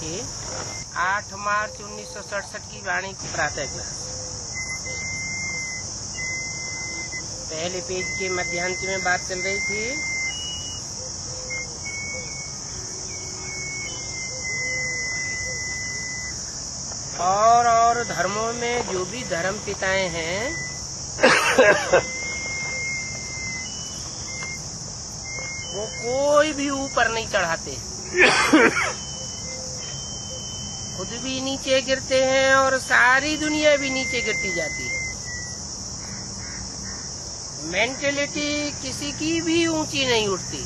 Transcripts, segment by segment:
थे 8 मार्च 1967 की वाणी की प्रातः क्लास। पहले पेज के मध्यांश में बात चल रही थी और धर्मों में जो भी धर्म पिताएं हैं वो कोई भी ऊपर नहीं चढ़ाते, खुद भी नीचे गिरते हैं और सारी दुनिया भी नीचे गिरती जाती है। मेंटेलिटी किसी की भी ऊंची नहीं उठती।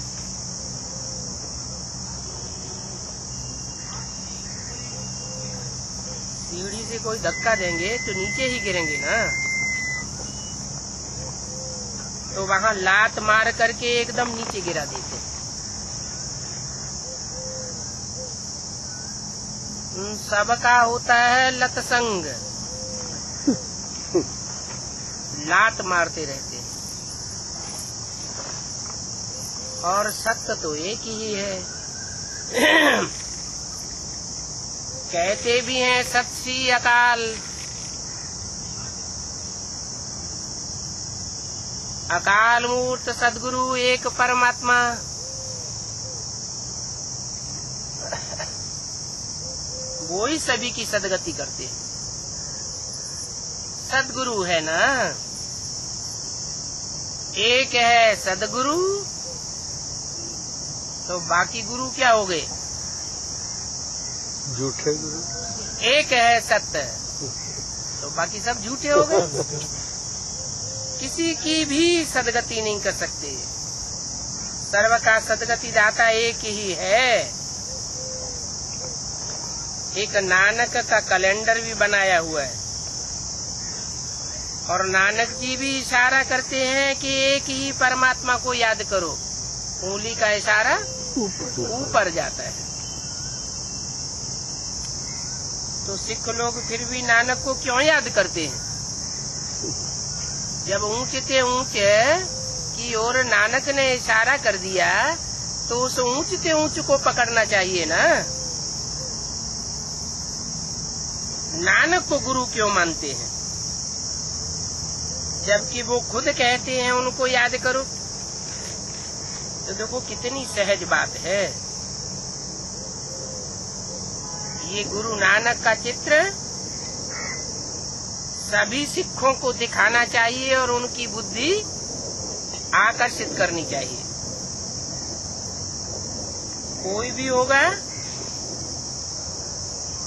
सीढ़ी से कोई धक्का देंगे तो नीचे ही गिरेंगे ना, तो वहाँ लात मार करके एकदम नीचे गिरा देते। सबका होता है लतसंग, लात मारते रहते हैं। और सत्य तो एक ही है। कहते भी हैं सत श्री अकाल, अकाल मूर्त सदगुरु एक परमात्मा। वो ही सभी की सदगति करते हैं। सदगुरु है ना, एक है सदगुरु, तो बाकी गुरु क्या हो गए? झूठे गुरु। एक है सत्य, तो बाकी सब झूठे हो गए। किसी की भी सदगति नहीं कर सकते। सर्व का सदगति दाता एक ही है। एक नानक का कैलेंडर भी बनाया हुआ है और नानक जी भी इशारा करते हैं कि एक ही परमात्मा को याद करो। उंगली का इशारा ऊपर जाता है। तो सिख लोग फिर भी नानक को क्यों याद करते हैं? जब ऊंचे से ऊंचे की ओर नानक ने इशारा कर दिया तो उस ऊंच से ऊंच को पकड़ना चाहिए ना। नानक को गुरु क्यों मानते हैं जबकि वो खुद कहते हैं उनको याद करो? तो देखो कितनी सहज बात है। ये गुरु नानक का चित्र सभी सिखों को दिखाना चाहिए और उनकी बुद्धि आकर्षित करनी चाहिए। कोई भी होगा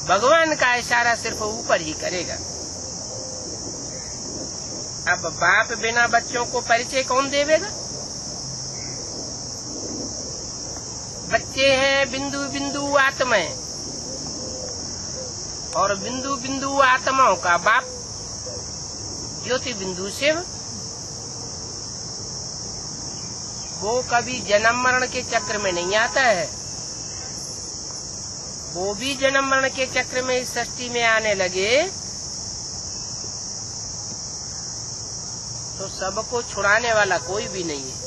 भगवान का इशारा सिर्फ ऊपर ही करेगा। अब बाप बिना बच्चों को परिचय कौन देवेगा? बच्चे हैं बिंदु बिंदु आत्माएं और बिंदु बिंदु आत्माओं का बाप ज्योति बिंदु शिव। वो कभी जन्म मरण के चक्र में नहीं आता है। वो भी जन्म मरण के चक्र में इस सृष्टि में आने लगे तो सबको छुड़ाने वाला कोई भी नहीं है।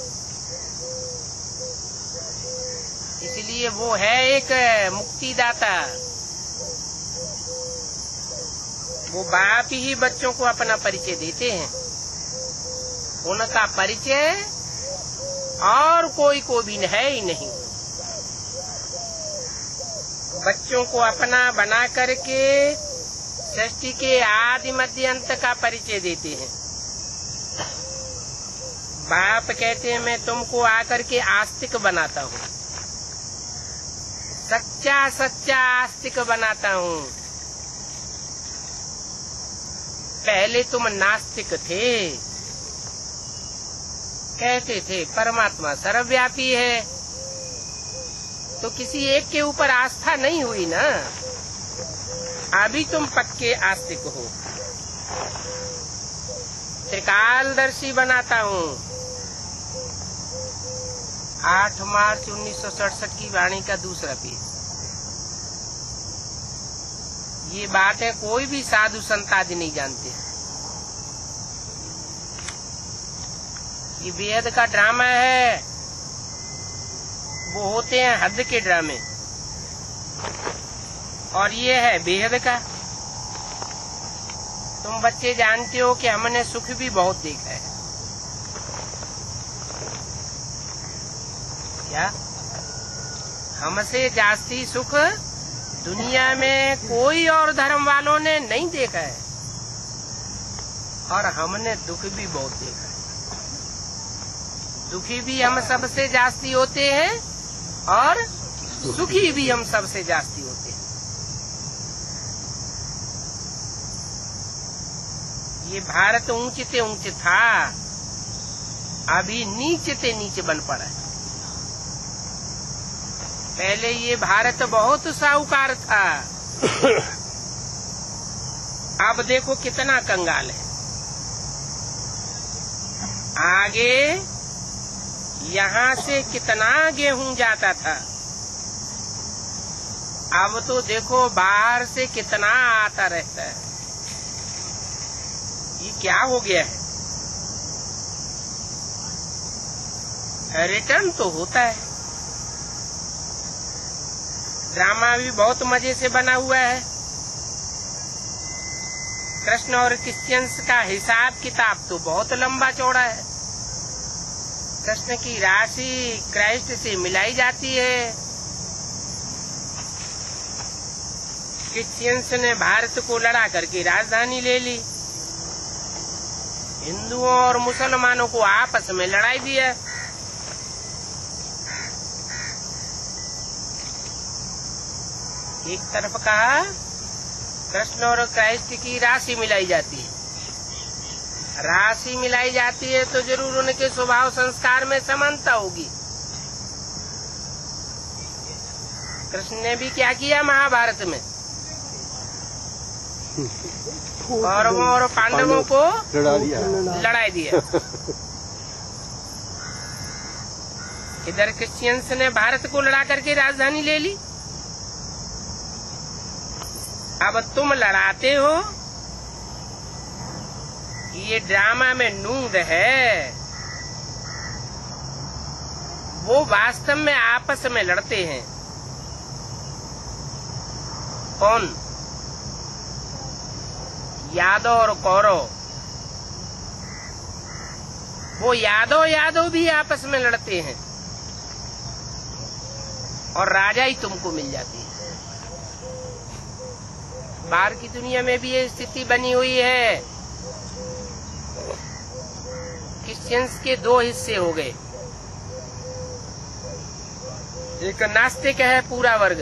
इसलिए वो है एक मुक्तिदाता। वो बाप ही बच्चों को अपना परिचय देते हैं। उनका परिचय और कोई को भी है ही नहीं। बच्चों को अपना बना करके सृष्टि के आदि मध्य अंत का परिचय देते हैं। बाप कहते हैं मैं तुमको आकर के आस्तिक बनाता हूँ, सच्चा सच्चा आस्तिक बनाता हूँ। पहले तुम नास्तिक थे, कहते थे परमात्मा सर्वव्यापी है, तो किसी एक के ऊपर आस्था नहीं हुई ना। अभी तुम पक्के आस्तिक हो। त्रिकालदर्शी बनाता हूँ। 8 मार्च 1967 की वाणी का दूसरा पेज। ये बातें कोई भी साधु संत आदि नहीं जानते। ये वेद का ड्रामा है। वो होते हैं हद के ड्रामे। और ये है बेहद का। तुम बच्चे जानते हो कि हमने सुख भी बहुत देखा है। क्या हमसे जास्ती सुख दुनिया में कोई और धर्म वालों ने नहीं देखा है। और हमने दुख भी बहुत देखा है। दुखी भी हम सबसे जास्ती होते हैं और सुखी भी हम सबसे जास्ती होते हैं। ये भारत ऊंचे से ऊंचे था, अभी नीचे से नीचे बन पड़ा है। पहले ये भारत बहुत साहूकार था, अब देखो कितना कंगाल है। आगे यहाँ से कितना गेहूं जाता था, अब तो देखो बाहर से कितना आता रहता है। ये क्या हो गया है? रिटर्न तो होता है। ड्रामा भी बहुत मजे से बना हुआ है। कृष्ण और क्रिश्चियंस का हिसाब किताब तो बहुत लंबा चौड़ा है। कृष्ण की राशि क्राइस्ट से मिलाई जाती है। क्रिश्चियंस ने भारत को लड़ा करके राजधानी ले ली। हिंदुओं और मुसलमानों को आपस में लड़ाई दिया। एक तरफ कहा कृष्ण और क्राइस्ट की राशि मिलाई जाती है। राशि मिलाई जाती है तो जरूर उनके स्वभाव संस्कार में समानता होगी। कृष्ण ने भी क्या किया महाभारत में? कौरवों और पांडवों को लड़ाई दिया। इधर क्रिश्चियंस ने भारत को लड़ा करके राजधानी ले ली। अब तुम लड़ाते हो। ये ड्रामा में नूंद है, वो वास्तव में आपस में लड़ते हैं। कौन? यादव और कौरव। वो यादव भी आपस में लड़ते हैं और राजा ही तुमको मिल जाती है। बाहर की दुनिया में भी ये स्थिति बनी हुई है। क्रिश्चियंस के दो हिस्से हो गए। एक नास्तिक है पूरा वर्ग,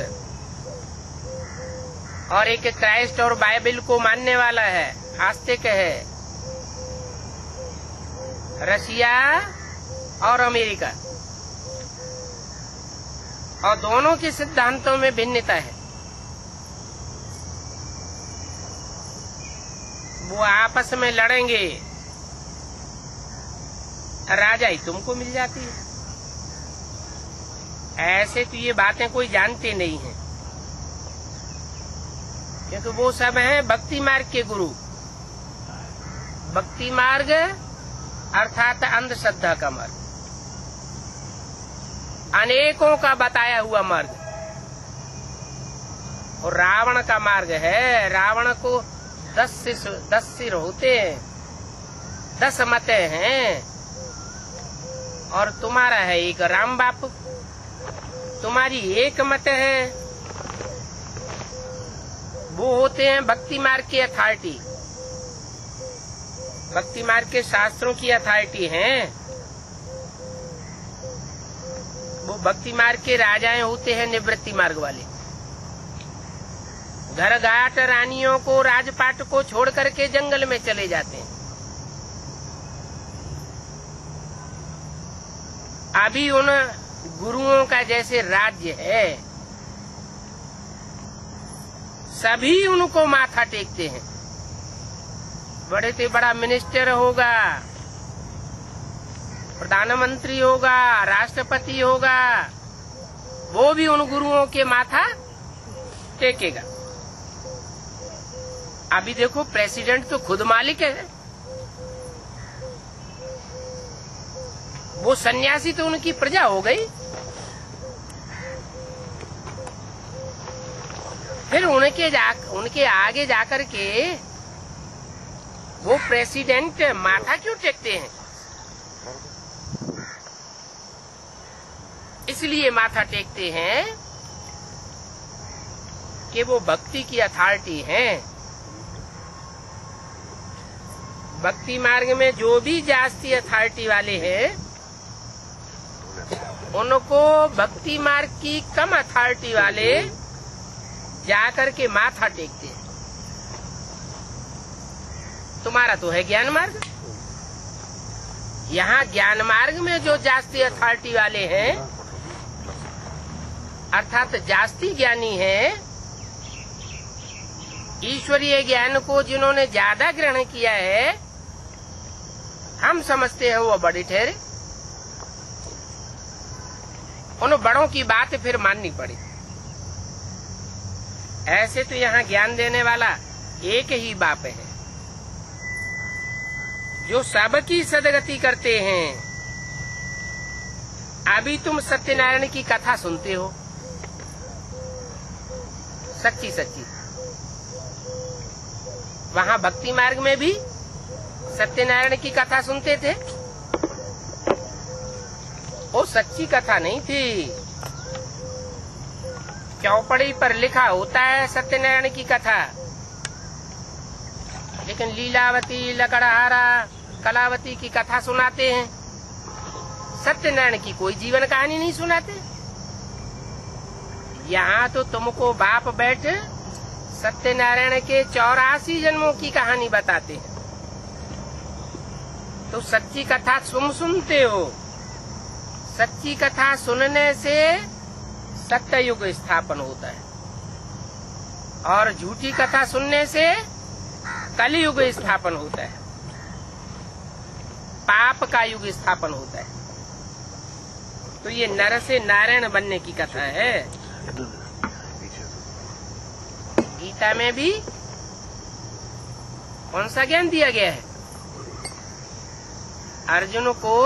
और एक क्राइस्ट और बाइबल को मानने वाला है, आस्तिक है। रशिया और अमेरिका, और दोनों के सिद्धांतों में भिन्नता है। वो आपस में लड़ेंगे, राजा ही तुमको मिल जाती है। ऐसे तो ये बातें कोई जानते नहीं है, क्योंकि वो सब हैं भक्ति मार्ग के गुरु। भक्ति मार्ग अर्थात अंधश्रद्धा का मार्ग, अनेकों का बताया हुआ मार्ग। और रावण का मार्ग है। रावण को 10 सिर होते हैं, 10 मते हैं, और तुम्हारा है एक राम बापू, तुम्हारी एक मत है। वो होते हैं भक्ति मार्ग की अथॉरिटी, भक्ति मार्ग के शास्त्रों की अथॉरिटी हैं। वो भक्ति मार्ग के राजाएं होते हैं निवृत्ति मार्ग वाले। घर घाट रानियों को, राजपाट को छोड़ करके जंगल में चले जाते हैं। अभी उन गुरुओं का जैसे राज्य है, सभी उनको माथा टेकते हैं। बड़े से बड़ा मिनिस्टर होगा, प्रधानमंत्री होगा, राष्ट्रपति होगा, वो भी उन गुरुओं के माथा टेकेगा। अभी देखो प्रेसिडेंट तो खुद मालिक है। वो सन्यासी तो उनकी प्रजा हो गई। फिर उनके आगे जाकर के वो प्रेसिडेंट माथा क्यों टेकते हैं? इसलिए माथा टेकते हैं कि वो भक्ति की अथॉरिटी हैं। भक्ति मार्ग में जो भी जास्ती अथॉरिटी वाले हैं, उनको भक्ति मार्ग की कम अथॉरिटी वाले जाकर के माथा टेकते हैं। तुम्हारा तो है ज्ञान मार्ग। यहाँ ज्ञान मार्ग में जो जास्ती अथॉरिटी वाले हैं, अर्थात जास्ती ज्ञानी हैं, ईश्वरीय ज्ञान को जिन्होंने ज्यादा ग्रहण किया है, हम समझते हैं वो बड़े ठहरे। उन बड़ों की बात फिर माननी पड़ी। ऐसे तो यहाँ ज्ञान देने वाला एक ही बाप है, जो सबकी सदगति करते हैं। अभी तुम सत्यनारायण की कथा सुनते हो, सच्ची सच्ची। वहाँ भक्ति मार्ग में भी सत्यनारायण की कथा सुनते थे। वो सच्ची कथा नहीं थी, चौपड़ी पर लिखा होता है सत्यनारायण की कथा, लेकिन लीलावती, लकड़हारा, कलावती की कथा सुनाते हैं। सत्यनारायण की कोई जीवन कहानी नहीं सुनाते। यहाँ तो तुमको बाप बैठ सत्यनारायण के 84 जन्मों की कहानी बताते हैं। तो सच्ची कथा तुम सुनते हो। सच्ची कथा सुनने से सत्ययुग स्थापन होता है, और झूठी कथा सुनने से कलयुग स्थापन होता है, पाप का युग स्थापन होता है। तो ये नर से नारायण बनने की कथा है। गीता में भी कौन सा ज्ञान दिया गया है? अर्जुन को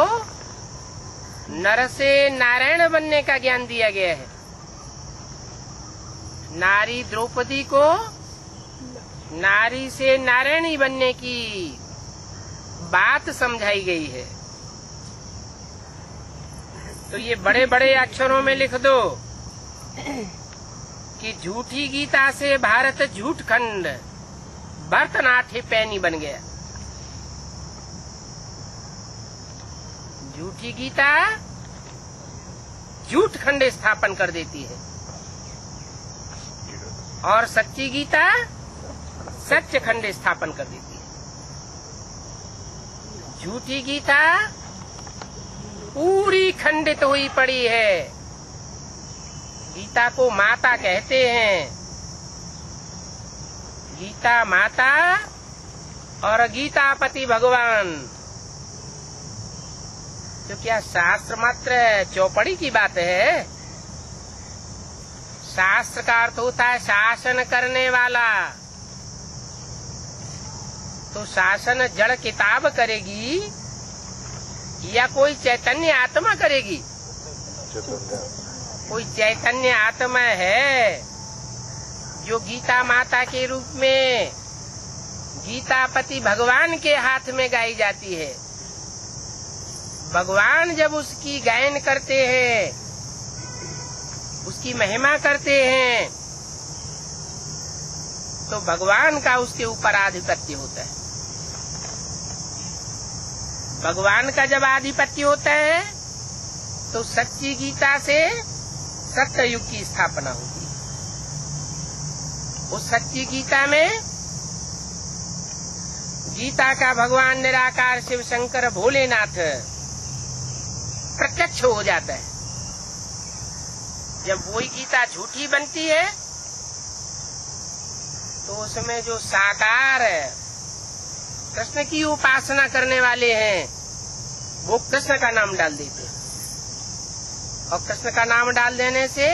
नर से नारायण बनने का ज्ञान दिया गया है। नारी द्रौपदी को नारी से नारायणी बनने की बात समझाई गई है। तो ये बड़े बड़े अक्षरों में लिख दो कि झूठी गीता से भारत झूठ खंड भरतनाट्य पैनी बन गया। झूठी गीता झूठ खंड स्थापन कर देती है, और सच्ची गीता सत्य खंड स्थापन कर देती है। झूठी गीता पूरी खंडित हुई पड़ी है। गीता को माता कहते हैं। गीता माता और गीतापति भगवान। तो क्या शास्त्र मात्र चौपड़ी की बात है? शास्त्र का अर्थ होता है शासन करने वाला। तो शासन जड़ किताब करेगी या कोई चैतन्य आत्मा करेगी? कोई चैतन्य आत्मा है जो गीता माता के रूप में गीतापति भगवान के हाथ में गाई जाती है। भगवान जब उसकी गायन करते हैं, उसकी महिमा करते हैं, तो भगवान का उसके ऊपर आधिपत्य होता है। भगवान का जब आधिपत्य होता है तो सच्ची गीता से सत्ययुग की स्थापना होती है। उस सच्ची गीता में गीता का भगवान निराकार शिव शंकर भोलेनाथ प्रत्यक्ष हो जाता है। जब वही गीता झूठी बनती है तो उसमें जो साकार कृष्ण की उपासना करने वाले हैं वो कृष्ण का नाम डाल देते हैं, और कृष्ण का नाम डाल देने से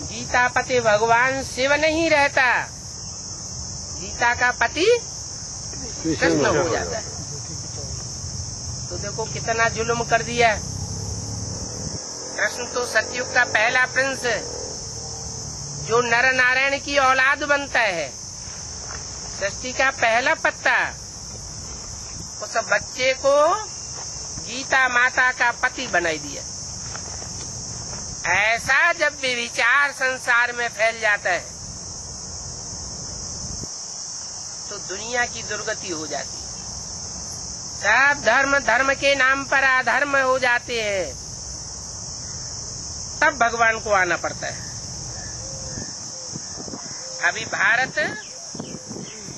गीतापति भगवान शिव नहीं रहता, गीता का पति कृष्ण हो जाता है। तो देखो कितना जुल्म कर दिया। कृष्ण तो सतयुग का पहला प्रिंस, जो नर नारायण की औलाद बनता है, सृष्टि का पहला पत्ता, उस बच्चे को गीता माता का पति बनाई दिया। ऐसा जब भी विचार संसार में फैल जाता है तो दुनिया की दुर्गति हो जाती है। सब धर्म धर्म के नाम पर अधर्म हो जाते हैं, तब भगवान को आना पड़ता है। अभी भारत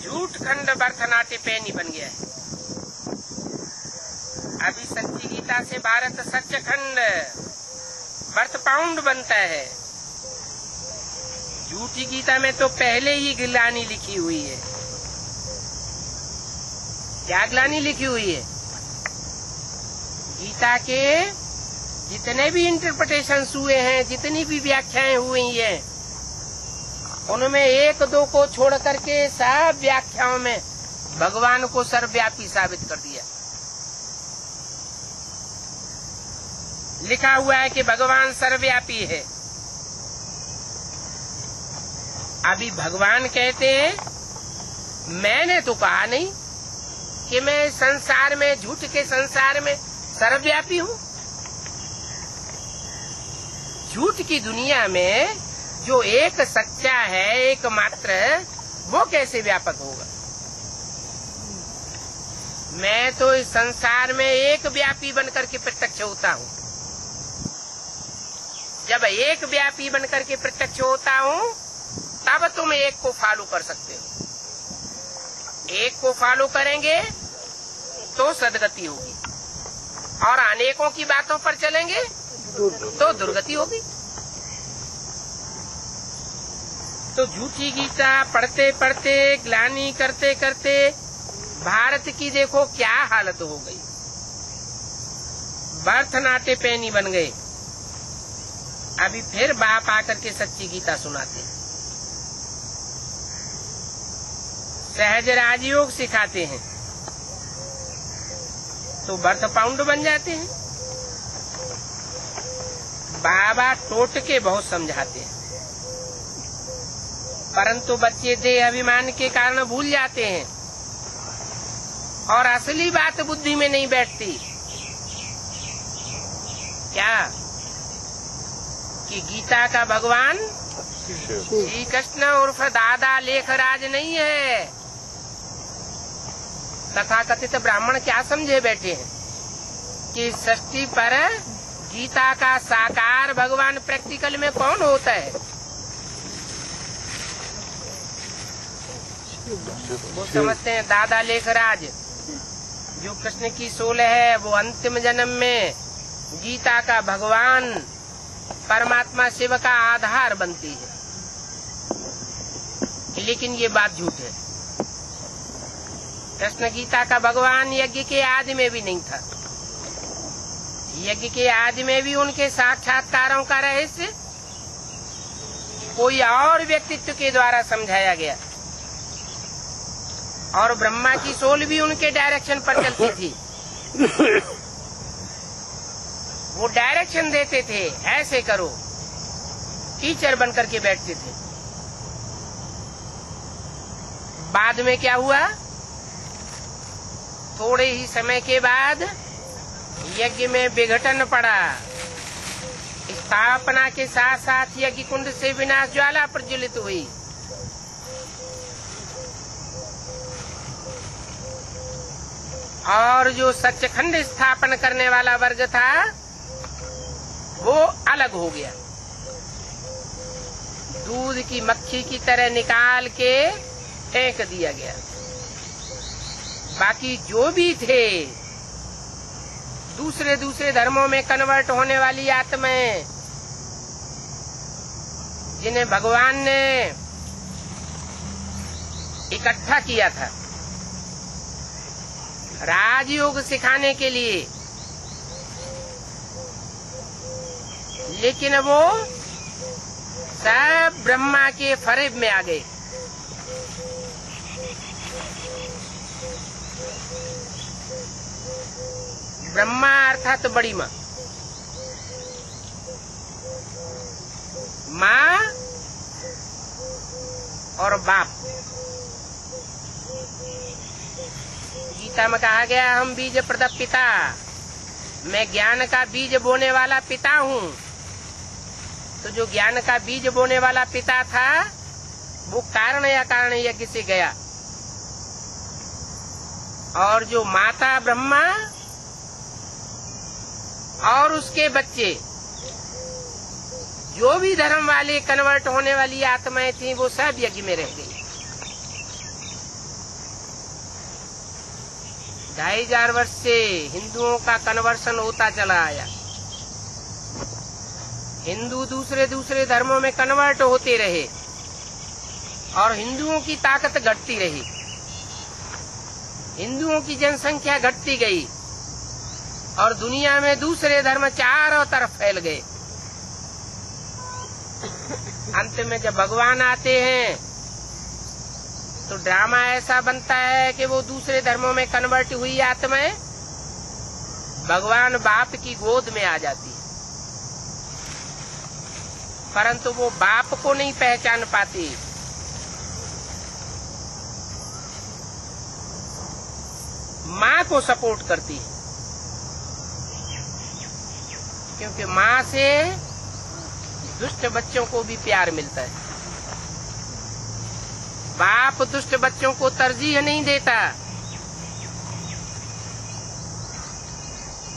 झूठ खंड भरतनाट्य पैनी बन गया है। अभी सच्ची गीता से भारत सच खंड भरत पाउंड बनता है। झूठी गीता में तो पहले ही ग्लानि लिखी हुई है। क्या ग्लानि लिखी हुई है? गीता के जितने भी इंटरप्रिटेशंस हुए हैं, जितनी भी व्याख्याएं हुई हैं, उनमें एक दो को छोड़ करके सब व्याख्याओं में भगवान को सर्वव्यापी साबित कर दिया। लिखा हुआ है कि भगवान सर्वव्यापी है। अभी भगवान कहते हैं, मैंने तो कहा नहीं कि मैं संसार में, झूठ के संसार में सर्वव्यापी हूँ। झूठ की दुनिया में जो एक सच्चा है, एकमात्र, वो कैसे व्यापक होगा? मैं तो इस संसार में एक व्यापी बनकर के प्रत्यक्ष होता हूँ। जब एक व्यापी बनकर के प्रत्यक्ष होता हूँ, तब तुम एक को फॉलो कर सकते हो। एक को फॉलो करेंगे तो सदगति होगी, और अनेकों की बातों पर चलेंगे तो दुर्गति होगी। तो झूठी गीता पढ़ते पढ़ते, ग्लानि करते करते भारत की देखो क्या हालत हो गई। भरतनाट्य पैनी बन गए। अभी फिर बाप आकर के सच्ची गीता सुनाते हैं, सहज राजयोग सिखाते हैं, तो भरत पाउंड बन जाते हैं। बाबा टोट के बहुत समझाते हैं, परंतु बच्चे देह अभिमान के कारण भूल जाते हैं और असली बात बुद्धि में नहीं बैठती। क्या कि गीता का भगवान श्री कृष्ण उर्फ दादा लेखराज नहीं है। तथाकथित ब्राह्मण क्या समझे बैठे हैं कि सृष्टि पर गीता का साकार भगवान प्रैक्टिकल में कौन होता है? वो समझते हैं दादा लेखराज जो कृष्ण की सोल है, वो अंतिम जन्म में गीता का भगवान परमात्मा शिव का आधार बनती है। लेकिन ये बात झूठ है। कृष्ण गीता का भगवान यज्ञ के आदि में भी नहीं था। यज्ञ के आदि में भी उनके साक्षात्कारों का रहस्य कोई और व्यक्तित्व के द्वारा समझाया गया, और ब्रह्मा की सोल भी उनके डायरेक्शन पर चलती थी। वो डायरेक्शन देते थे, ऐसे करो, टीचर बनकर के बैठते थे। बाद में क्या हुआ? थोड़े ही समय के बाद यज्ञ में विघटन पड़ा। स्थापना के साथ साथ यज्ञ कुंड से विनाश ज्वाला प्रज्वलित हुई। और जो सचखंड स्थापन करने वाला वर्ग था वो अलग हो गया। दूध की मक्खी की तरह निकाल के फेंक दिया गया। बाकी जो भी थे दूसरे दूसरे धर्मों में कन्वर्ट होने वाली आत्माएं, जिन्हें भगवान ने इकट्ठा किया था राजयोग सिखाने के लिए, लेकिन वो सब ब्रह्मा के फरेब में आ गए। ब्रह्मा अर्थात बड़ी माँ। माँ और बाप। गीता में कहा गया हम बीज प्रद पिता, मैं ज्ञान का बीज बोने वाला पिता हूँ। तो जो ज्ञान का बीज बोने वाला पिता था वो कारण या कारण यज्ञ से गया, और जो माता ब्रह्मा और उसके बच्चे जो भी धर्म वाले कन्वर्ट होने वाली आत्माएं थी वो सब यज्ञ में रह गई। 2500 वर्ष से हिंदुओं का कन्वर्सन होता चला आया। हिंदू दूसरे दूसरे धर्मों में कन्वर्ट होते रहे और हिंदुओं की ताकत घटती रही, हिंदुओं की जनसंख्या घटती गई और दुनिया में दूसरे धर्म चारों तरफ फैल गए। अंत में जब भगवान आते हैं तो ड्रामा ऐसा बनता है कि वो दूसरे धर्मों में कन्वर्ट हुई आत्माएं भगवान बाप की गोद में आ जाती है, परंतु वो बाप को नहीं पहचान पाती। माँ को सपोर्ट करती है, क्योंकि माँ से दुष्ट बच्चों को भी प्यार मिलता है। बाप दुष्ट बच्चों को तरजीह नहीं देता।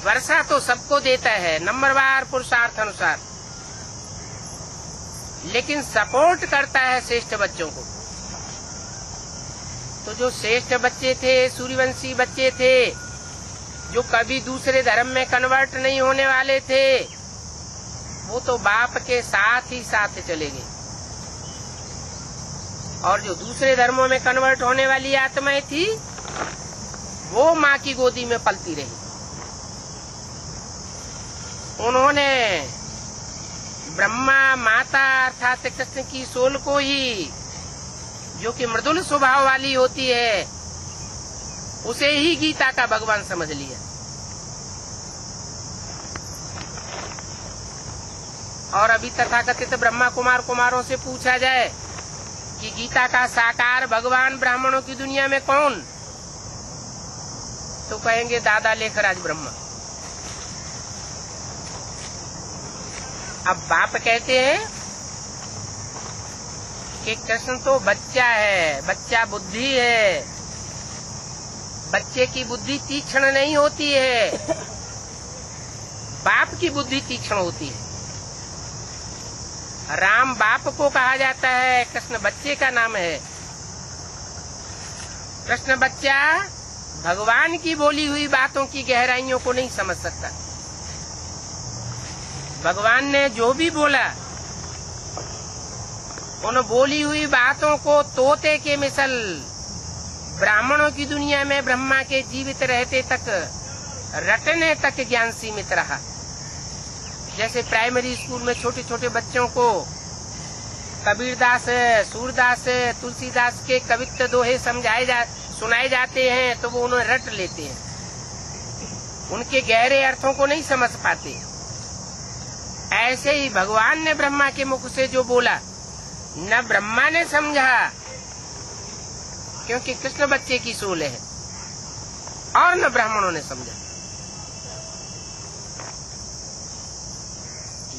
वर्षा तो सबको देता है नंबरवार पुरुषार्थ अनुसार, लेकिन सपोर्ट करता है श्रेष्ठ बच्चों को। तो जो श्रेष्ठ बच्चे थे, सूर्यवंशी बच्चे थे, जो कभी दूसरे धर्म में कन्वर्ट नहीं होने वाले थे, वो तो बाप के साथ ही साथ चले गए। और जो दूसरे धर्मों में कन्वर्ट होने वाली आत्माएं थी वो माँ की गोदी में पलती रही। उन्होंने ब्रह्मा माता अर्थात कृष्ण की सोल को ही, जो कि मृदुल स्वभाव वाली होती है, उसे ही गीता का भगवान समझ लिया। और अभी तथाकथित ब्रह्मा कुमार कुमारों से पूछा जाए कि गीता का साकार भगवान ब्राह्मणों की दुनिया में कौन, तो कहेंगे दादा लेखराज ब्रह्मा। अब बाप कहते हैं कि कृष्ण तो बच्चा है, बच्चा बुद्धि है, बच्चे की बुद्धि तीक्ष्ण नहीं होती है, बाप की बुद्धि तीक्ष्ण होती है। राम बाप को कहा जाता है, कृष्ण बच्चे का नाम है। कृष्ण बच्चा भगवान की बोली हुई बातों की गहराइयों को नहीं समझ सकता। भगवान ने जो भी बोला उन बोली हुई बातों को तोते के मिसल ब्राह्मणों की दुनिया में ब्रह्मा के जीवित रहते तक रटने तक ज्ञान सीमित रहा। जैसे प्राइमरी स्कूल में छोटे छोटे बच्चों को कबीरदास, सूरदास, तुलसीदास के कवित्व दोहे सुनाए जाते हैं तो वो उन्हें रट लेते हैं, उनके गहरे अर्थों को नहीं समझ पाते। ऐसे ही भगवान ने ब्रह्मा के मुख से जो बोला न ब्रह्मा ने समझा, क्योंकि कृष्ण बच्चे की सोल है, और न ब्राह्मणों ने समझा।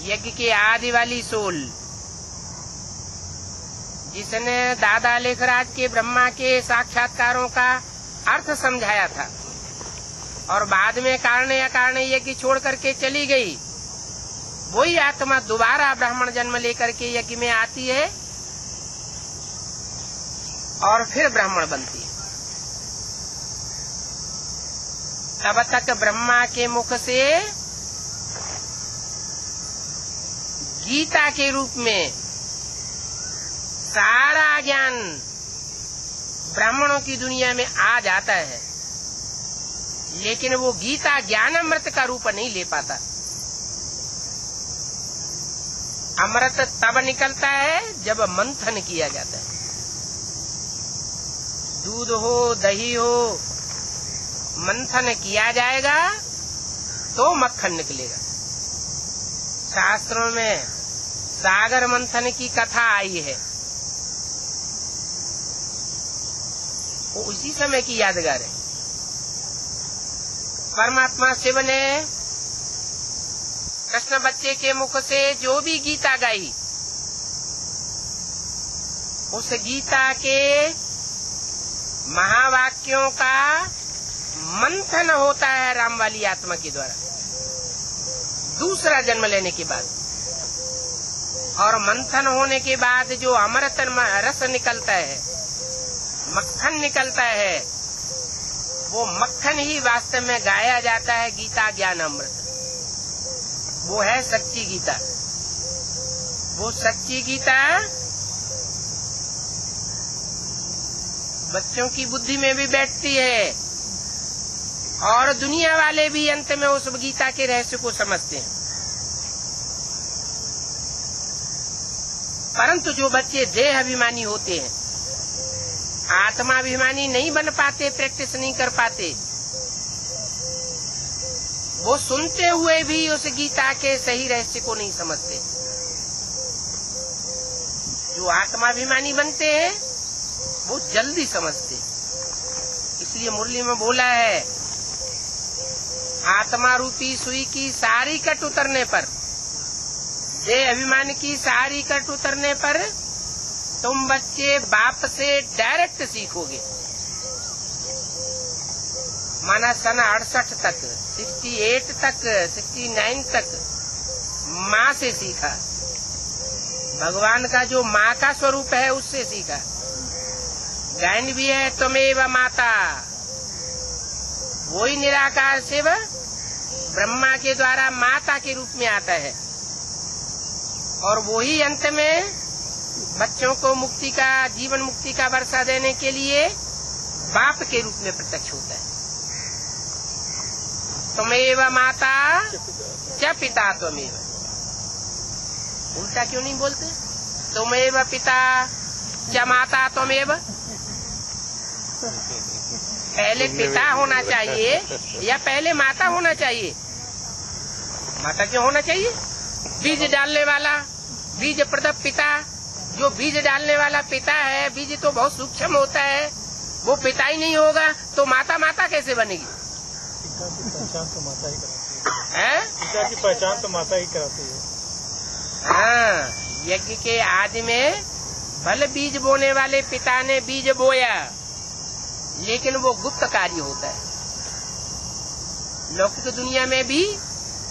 यज्ञ की आदि वाली सोल जिसने दादा लेखराज के ब्रह्मा के साक्षात्कारों का अर्थ समझाया था और बाद में कारण या कारण यज्ञ छोड़ करके चली गई, वही आत्मा दोबारा ब्राह्मण जन्म लेकर के यज्ञ में आती है और फिर ब्राह्मण बनती है। तब तक ब्रह्मा के मुख से गीता के रूप में सारा ज्ञान ब्राह्मणों की दुनिया में आ जाता है, लेकिन वो गीता ज्ञान अमृत का रूप नहीं ले पाता। अमृत तब निकलता है जब मंथन किया जाता है। दूध हो दही हो मंथन किया जाएगा तो मक्खन निकलेगा। शास्त्रों में सागर मंथन की कथा आई है। वो उसी समय की यादगार है। परमात्मा शिव ने कृष्ण बच्चे के मुख से जो भी गीता गाई, उस गीता के महावाक्यों का मंथन होता है राम वाली आत्मा के द्वारा दूसरा जन्म लेने के बाद। और मंथन होने के बाद जो अमृत रस निकलता है, मक्खन निकलता है, वो मक्खन ही वास्तव में गाया जाता है गीता ज्ञान अमृत। वो है सच्ची गीता। वो सच्ची गीता बच्चों की बुद्धि में भी बैठती है और दुनिया वाले भी अंत में उस गीता के रहस्य को समझते हैं। परंतु जो बच्चे देह अभिमानी होते हैं, आत्माभिमानी नहीं बन पाते, प्रैक्टिस नहीं कर पाते, वो सुनते हुए भी उस गीता के सही रहस्य को नहीं समझते। जो आत्माभिमानी बनते हैं वो जल्दी समझते। इसलिए मुरली में बोला है, आत्मा रूपी सुई की सारी कट उतरने पर, देह अभिमान की सारी कट उतरने पर तुम बच्चे बाप से डायरेक्ट सीखोगे। माना सन 68 तक, 68 तक, 69 तक माँ से सीखा। भगवान का जो माँ का स्वरूप है उससे सीखा। गायन भी है, त्वमेव माता, वही निराकार शिव ब्रह्मा के द्वारा माता के रूप में आता है और वही अंत में बच्चों को मुक्ति का, जीवन मुक्ति का वर्षा देने के लिए बाप के रूप में प्रत्यक्ष होता है। त्वमेव माता च पिता त्वमेव। उल्टा क्यों नहीं बोलते? त्वमेव पिता च माता त्वमेव। पहले पिता होना चाहिए या पहले माता होना चाहिए? माता क्यों होना चाहिए? बीज डालने वाला, बीज प्रदप पिता। जो बीज डालने वाला पिता है, बीज तो बहुत सूक्ष्म होता है, वो पिता ही नहीं होगा तो माता माता कैसे बनेगी? पिता की पहचान तो माता ही कराती है। पिता की पहचान तो माता ही कराती है। हाँ, यज्ञ के आदि में भले बीज बोने वाले पिता ने बीज बोया, लेकिन वो गुप्त कार्य होता है। लौकिक दुनिया में भी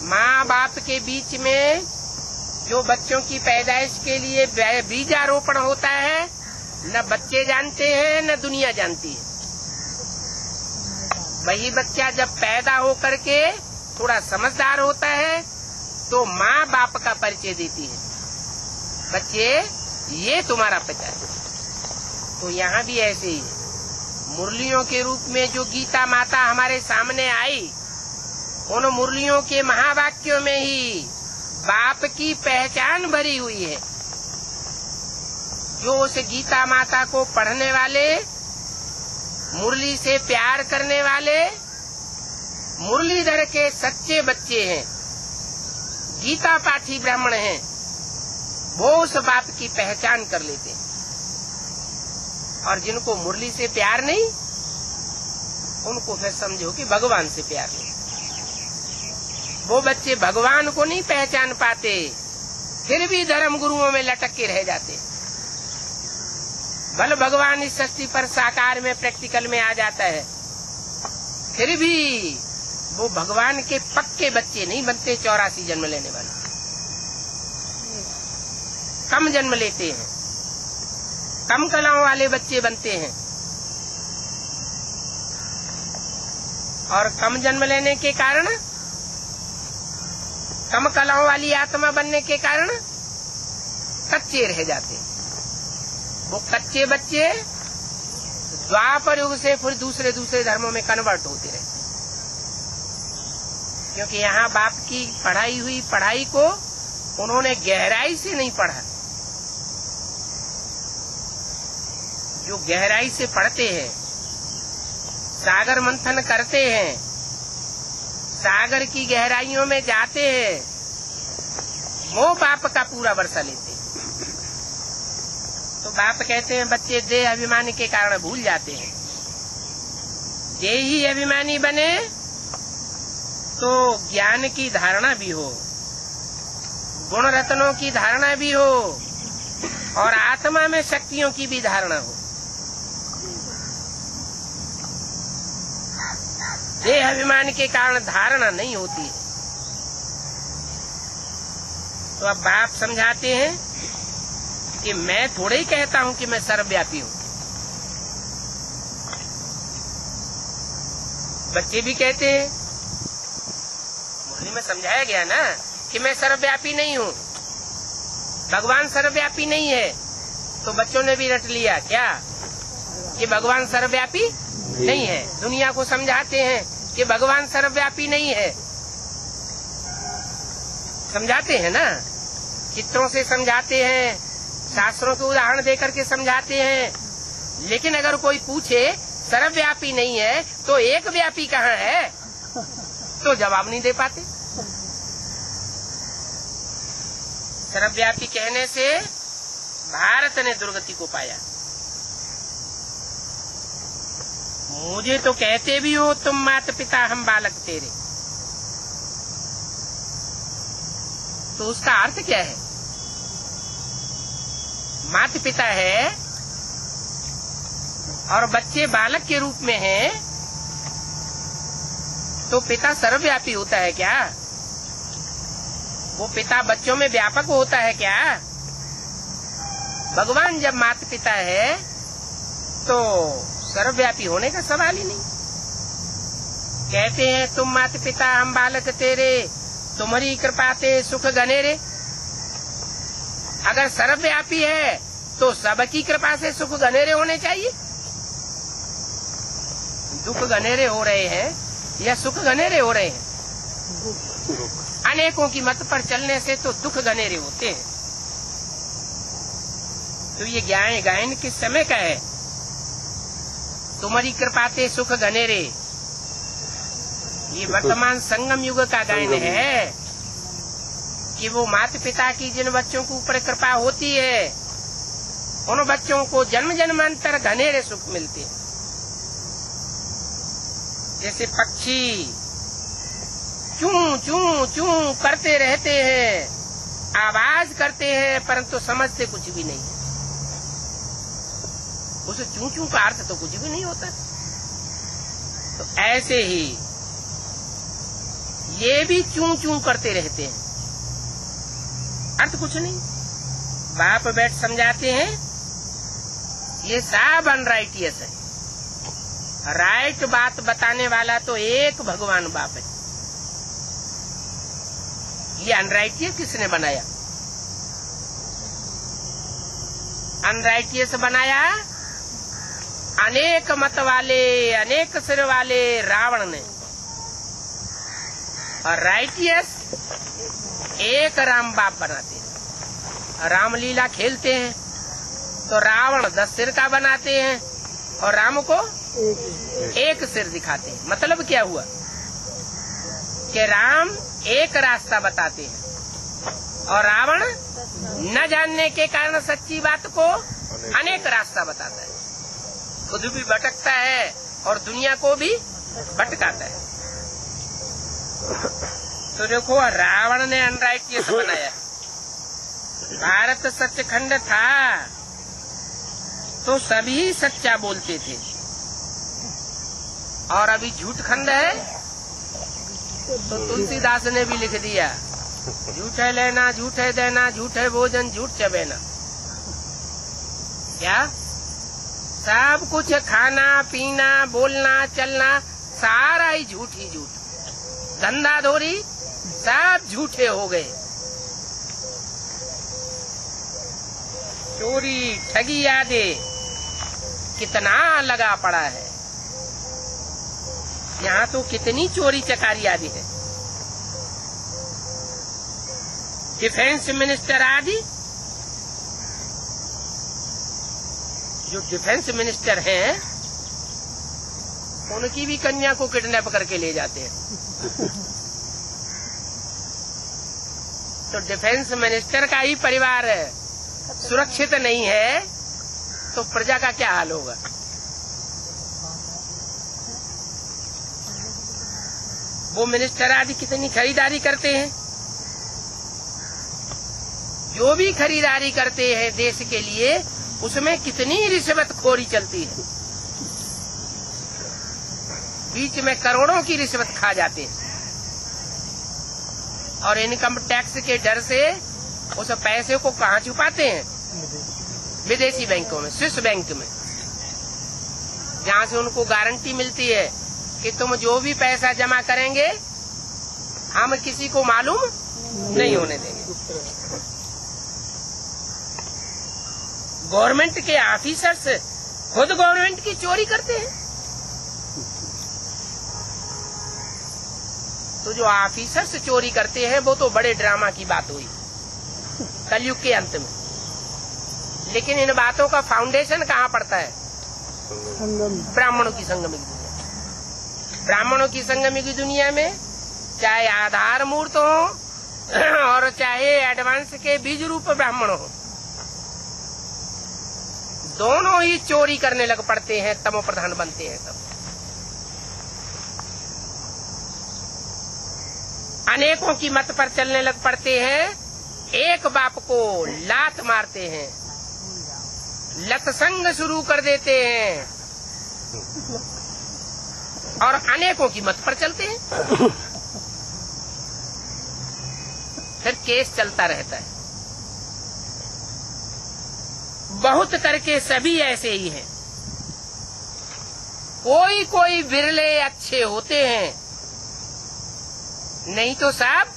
माँ बाप के बीच में जो बच्चों की पैदाइश के लिए बीजारोपण होता है, न बच्चे जानते हैं न दुनिया जानती है। वही बच्चा जब पैदा हो करके थोड़ा समझदार होता है तो माँ बाप का परिचय देती है, बच्चे ये तुम्हारा पिता है। तो यहाँ भी ऐसे ही है। मुरलियों के रूप में जो गीता माता हमारे सामने आई, उन मुरलियों के महावाक्यों में ही बाप की पहचान भरी हुई है। जो उस गीता माता को पढ़ने वाले, मुरली से प्यार करने वाले, मुरलीधर के सच्चे बच्चे हैं, गीता पाठी ब्राह्मण हैं, वो उस बाप की पहचान कर लेते हैं। और जिनको मुरली से प्यार नहीं, उनको फिर समझो कि भगवान से प्यार नहीं। वो बच्चे भगवान को नहीं पहचान पाते, फिर भी धर्म गुरुओं में लटक के रह जाते। भले भगवान इस सृष्टि पर साकार में, प्रैक्टिकल में आ जाता है, फिर भी वो भगवान के पक्के बच्चे नहीं बनते। 84 जन्म लेने वाले कम जन्म लेते हैं, कम कलाओं वाले बच्चे बनते हैं। और कम जन्म लेने के कारण, कम कलाओं वाली आत्मा बनने के कारण कच्चे रह जाते हैं। वो कच्चे बच्चे द्वापर युग से फिर दूसरे दूसरे धर्मों में कन्वर्ट होते रहते, क्योंकि यहाँ बाप की पढ़ाई हुई पढ़ाई को उन्होंने गहराई से नहीं पढ़ा। जो गहराई से पढ़ते हैं, सागर मंथन करते हैं, सागर की गहराइयों में जाते हैं, वो बाप का पूरा वर्षा लेते हैं। तो बाप कहते हैं बच्चे देह अभिमान के कारण भूल जाते हैं। देही अभिमानी बने तो ज्ञान की धारणा भी हो, गुण रत्नों की धारणा भी हो और आत्मा में शक्तियों की भी धारणा हो। देह अभिमान के कारण धारणा नहीं होती है। तो अब बाप समझाते हैं कि मैं थोड़े ही कहता हूं कि मैं सर्वव्यापी हूं। बच्चे भी कहते हैं, मुरली में समझाया गया ना कि मैं सर्वव्यापी नहीं हूँ, भगवान सर्वव्यापी नहीं है। तो बच्चों ने भी रट लिया क्या कि भगवान सर्वव्यापी नहीं है। दुनिया को समझाते हैं कि भगवान सर्वव्यापी नहीं है, समझाते हैं ना, चित्रों से समझाते हैं, शास्त्रों के उदाहरण देकर के समझाते हैं। लेकिन अगर कोई पूछे सर्वव्यापी नहीं है तो एक व्यापी कहाँ है, तो जवाब नहीं दे पाते। सर्वव्यापी कहने से भारत ने दुर्गति को पाया। मुझे तो कहते भी हो तुम माता पिता हम बालक तेरे, तो उसका अर्थ क्या है? माता पिता है और बच्चे बालक के रूप में हैं, तो पिता सर्वव्यापी होता है क्या? वो पिता बच्चों में व्यापक होता है क्या? भगवान जब माता पिता है तो सर्वव्यापी होने का सवाल ही नहीं। कहते हैं तुम माता पिता हम बालक तेरे, तुम्हारी कृपा ते सुख गनेरे। अगर सर्वव्यापी है तो सबकी कृपा से सुख गनेरे होने चाहिए। दुख गनेरे हो रहे हैं या सुख गनेरे हो रहे हैं? अनेकों की मत पर चलने से तो दुख गनेरे होते हैं। तो ये गायन किस समय का है? तुम्हारी कृपा ते सुख गनेरे, ये वर्तमान संगम युग का गायन है कि वो माता पिता की जिन बच्चों के ऊपर कृपा होती है उन बच्चों को जन्म जन्मांतर घनेरे सुख मिलते हैं। जैसे पक्षी चूं चूं चूं करते रहते हैं, आवाज करते हैं, परंतु समझते कुछ भी नहीं है। उस चूं चूं का अर्थ तो कुछ भी नहीं होता। तो ऐसे ही ये भी चूं चूं करते रहते हैं, अर्थ कुछ नहीं। बाप बैठ समझाते हैं ये सब अनराइटियस है। राइट बात बताने वाला तो एक भगवान बाप है। ये अनराइटियस किसने बनाया? अनराइटियस बनाया अनेक मत वाले, अनेक सिर वाले रावण ने, और राइटियस एक राम बाप बनाते हैं। रामलीला खेलते हैं तो रावण 10 सिर का बनाते हैं और राम को एक सिर दिखाते हैं। मतलब क्या हुआ कि राम एक रास्ता बताते हैं और रावण न जानने के कारण सच्ची बात को अनेक रास्ता बताता है। खुद भी भटकता है और दुनिया को भी भटकाता है। तो देखो रावण ने अनराइटियस बनाया। भारत सचखंड था तो सभी सच्चा बोलते थे, और अभी झूठ खंड है तो तुलसीदास ने भी लिख दिया, झूठ है लेना, झूठ है देना, झूठ है भोजन, झूठ चबेना। क्या सब कुछ खाना पीना बोलना चलना सारा ही झूठ ही झूठ। धंधा धोरी सब झूठे हो गए। चोरी ठगी आदि कितना लगा पड़ा है। यहाँ तो कितनी चोरी चकारी आदि है। डिफेंस मिनिस्टर आदि, जो डिफेंस मिनिस्टर हैं उनकी भी कन्या को किडनैप करके ले जाते हैं। तो डिफेंस मिनिस्टर का ही परिवार सुरक्षित नहीं है तो प्रजा का क्या हाल होगा? वो मिनिस्टर आदि कितनी खरीदारी करते हैं। जो भी खरीदारी करते हैं देश के लिए, उसमें कितनी रिश्वतखोरी चलती है। बीच में करोड़ों की रिश्वत खा जाते हैं और इनकम टैक्स के डर से उस पैसे को कहाँ छुपाते हैं? विदेशी बैंकों में, स्विस बैंक में, जहाँ से उनको गारंटी मिलती है कि तुम जो भी पैसा जमा करेंगे हम किसी को मालूम नहीं होने देंगे। गवर्नमेंट के ऑफिसर्स खुद गवर्नमेंट की चोरी करते हैं। तो जो ऑफिसर्स चोरी करते हैं वो तो बड़े ड्रामा की बात हुई कलयुग के अंत में। लेकिन इन बातों का फाउंडेशन कहाँ पड़ता है? ब्राह्मणों की संगम की दुनिया। ब्राह्मणों की संगम की दुनिया में चाहे आधार मूर्त हो और चाहे एडवांस के बीज रूप ब्राह्मण हो, दोनों ही चोरी करने लग पड़ते हैं, तमो प्रधान बनते हैं सब। अनेकों की मत पर चलने लग पड़ते हैं, एक बाप को लात मारते हैं, लतसंग शुरू कर देते हैं और अनेकों की मत पर चलते हैं। फिर केस चलता रहता है। बहुत करके सभी ऐसे ही हैं। कोई कोई बिरले अच्छे होते हैं, नहीं तो सब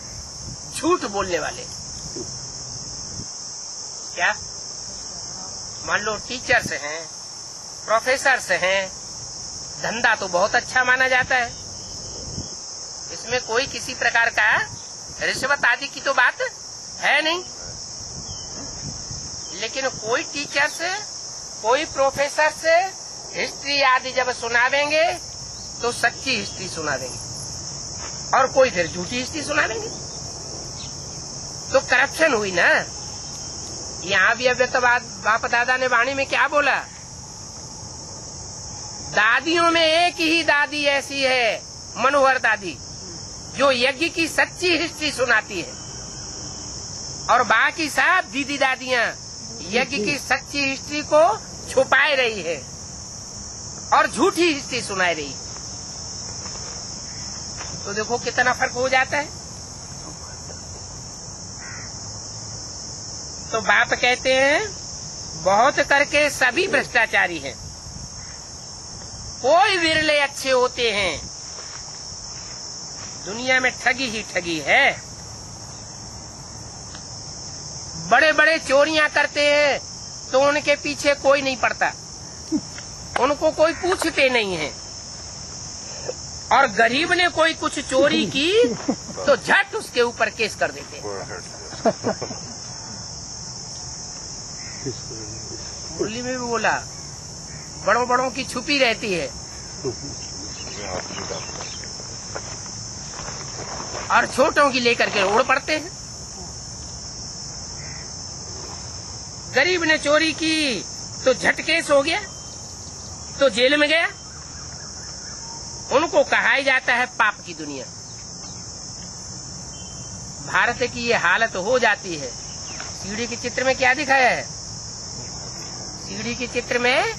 झूठ बोलने वाले। क्या मान लो टीचर्स हैं, प्रोफेसर्स हैं, धंधा तो बहुत अच्छा माना जाता है, इसमें कोई किसी प्रकार का रिश्वत आदि की तो बात है नहीं। लेकिन कोई टीचर से, कोई प्रोफेसर से हिस्ट्री आदि जब सुनावेंगे तो सच्ची हिस्ट्री सुना देंगे और कोई फिर झूठी हिस्ट्री सुना देंगे। तो करप्शन हुई ना। यहाँ भी अव्यक्तवाद बाप दादा ने वाणी में क्या बोला? दादियों में एक ही दादी ऐसी है, मनोहर दादी, जो यज्ञ की सच्ची हिस्ट्री सुनाती है और बाकी सब दीदी दादियाँ यज्ञ की सच्ची हिस्ट्री को छुपाए रही है और झूठी हिस्ट्री सुनाई रही है। तो देखो कितना फर्क हो जाता है। तो बाप कहते हैं बहुत करके सभी भ्रष्टाचारी हैं, कोई विरले अच्छे होते हैं। दुनिया में ठगी ही ठगी है। बड़े बड़े चोरियां करते हैं तो उनके पीछे कोई नहीं पड़ता, उनको कोई पूछते नहीं है। और गरीब ने कोई कुछ चोरी की तो झट उसके ऊपर केस कर देते हैं। मुरली में भी बोला, बड़ों बड़ों की छुपी रहती है और छोटों की लेकर के उड़ पड़ते हैं। गरीब ने चोरी की तो झट केस हो गया, तो जेल में गया। उनको कहा जाता है पाप की दुनिया। भारत की ये हालत हो जाती है। सीढ़ी के चित्र में क्या दिखाया है? सीढ़ी के चित्र में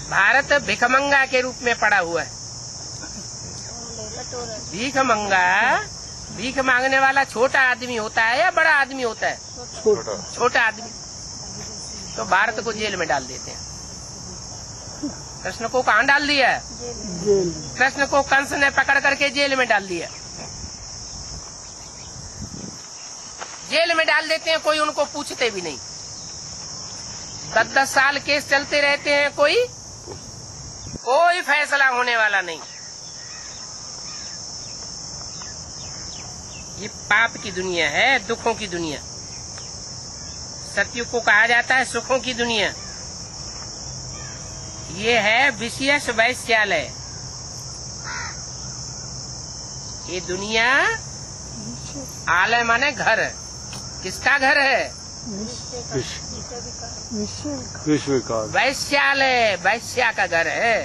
भारत भिखमंगा के रूप में पड़ा हुआ है। भिखमंगा, भीख मांगने वाला छोटा आदमी होता है या बड़ा आदमी होता है? छोटा आदमी। तो भारत को जेल में डाल देते हैं। कृष्ण को कहाँ डाल दिया? कृष्ण को कंस ने पकड़ करके जेल में डाल दिया। जेल में डाल देते हैं, कोई उनको पूछते भी नहीं। 10-10 साल केस चलते रहते हैं, कोई फैसला होने वाला नहीं। ये पाप की दुनिया है, दुखों की दुनिया। सतयुग को कहा जाता है सुखों की दुनिया। ये है विशेष वैश्यालय। ये दुनिया, आलय माने घर। किसका घर है? विश्व का। वैश्यालय वैश्या का घर है।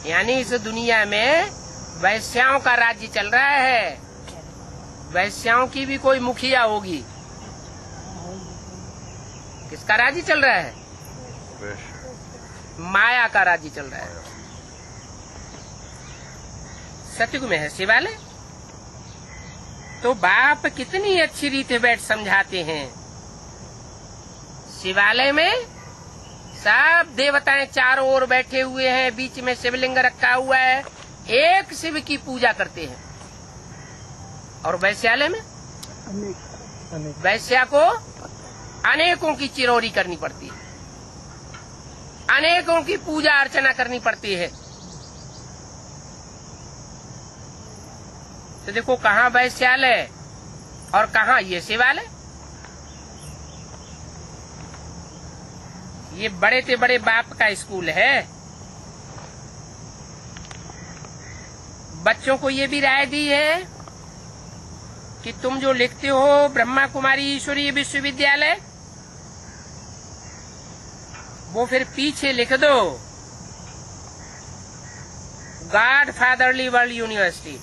यानी इस दुनिया में वैश्याओं का राज्य चल रहा है। वैश्याओं की भी कोई मुखिया होगी। किसका राज्य चल रहा है? माया का राज्य चल रहा है। सतयुग में है शिवालय। तो बाप कितनी अच्छी रीति बैठ समझाते हैं। शिवालय में सब देवताएं चारों ओर बैठे हुए हैं, बीच में शिवलिंग रखा हुआ है, एक शिव की पूजा करते हैं। और वैश्यालय में वैश्या को अनेकों की चिरौरी करनी पड़ती है, अनेकों की पूजा अर्चना करनी पड़ती है। तो देखो कहाँ वैश्यालय और कहाँ ये शिवालय। ये बड़े से बड़े बाप का स्कूल है। बच्चों को ये भी राय दी है कि तुम जो लिखते हो ब्रह्मा कुमारी ईश्वरीय विश्वविद्यालय, वो फिर पीछे लिख दो गॉड फादरली वर्ल्ड यूनिवर्सिटी।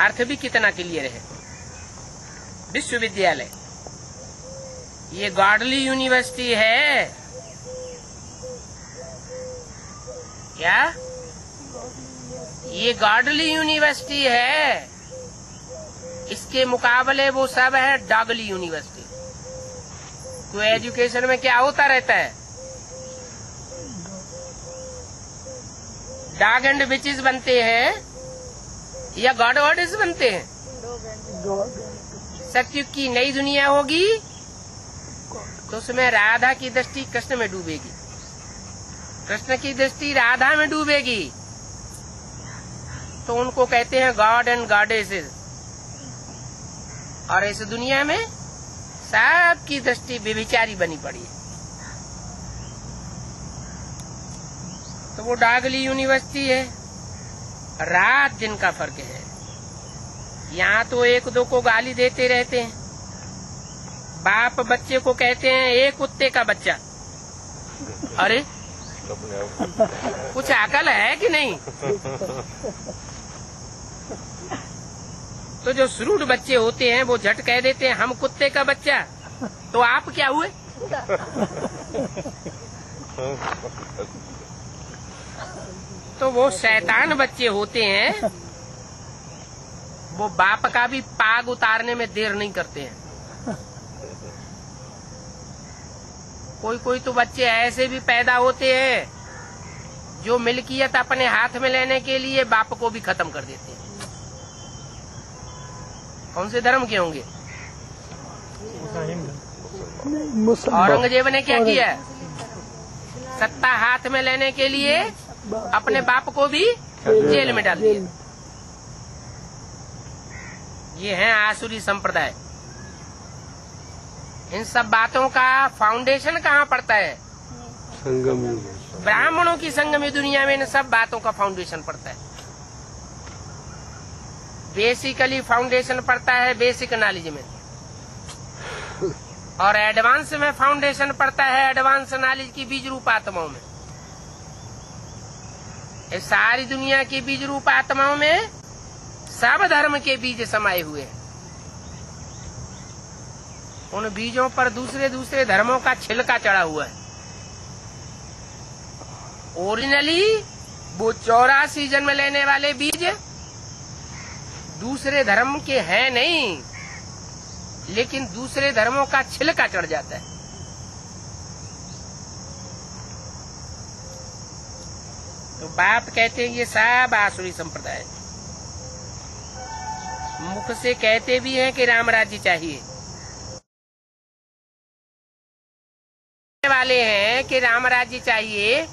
अर्थ भी कितना क्लियर है। विश्वविद्यालय ये गॉडली यूनिवर्सिटी है क्या? ये गॉडली यूनिवर्सिटी है। इसके मुकाबले वो सब है डॉगली यूनिवर्सिटी। तो एजुकेशन में क्या होता रहता है? डॉग एंड विचेस बनते हैं या गॉड गॉडेस बनते हैं? सतयुग की नई दुनिया होगी तो उसमें राधा की दृष्टि कृष्ण में डूबेगी, कृष्ण की दृष्टि राधा में डूबेगी। तो उनको कहते हैं गॉड एंड गॉडेसेस। और इस दुनिया में सबकी दृष्टि व्यभिचारी बनी पड़ी है। तो वो डॉगली यूनिवर्सिटी है। रात दिन का फर्क है। यहाँ तो एक दो को गाली देते रहते हैं। बाप बच्चे को कहते हैं एक कुत्ते का बच्चा। अरे कुछ अकल है कि नहीं? तो जो श्रूड बच्चे होते हैं वो झट कह देते हैं हम कुत्ते का बच्चा। तो आप क्या हुए? तो वो शैतान बच्चे होते हैं, वो बाप का भी पाग उतारने में देर नहीं करते हैं। कोई कोई तो बच्चे ऐसे भी पैदा होते हैं जो मिल्कियत अपने हाथ में लेने के लिए बाप को भी खत्म कर देते हैं। कौन से धर्म के होंगे? औरंगजेब ने क्या किया? सत्ता हाथ में लेने के लिए अपने बाप को भी जेल में डाल दिया। ये है आसुरी संप्रदाय। इन सब बातों का फाउंडेशन कहाँ पड़ता है? संगम युग। ब्राह्मणों की संगम दुनिया में इन सब बातों का फाउंडेशन पड़ता है। बेसिकली फाउंडेशन पड़ता है बेसिक नॉलेज में, और एडवांस में फाउंडेशन पड़ता है एडवांस नॉलेज की बीज रूप आत्माओं में। इस सारी दुनिया की बीज रूप आत्माओं में सब धर्म के बीज समाये हुए हैं। उन बीजों पर दूसरे दूसरे धर्मों का छिलका चढ़ा हुआ है। ओरिजिनली वो 84 जन्म लेने वाले बीज दूसरे धर्म के हैं नहीं, लेकिन दूसरे धर्मों का छिलका चढ़ जाता है। तो बाप कहते हैं ये सब आसुरी संप्रदाय। मुख से कहते भी हैं कि राम राज्य चाहिए, वाले हैं कि राम राज्य चाहिए,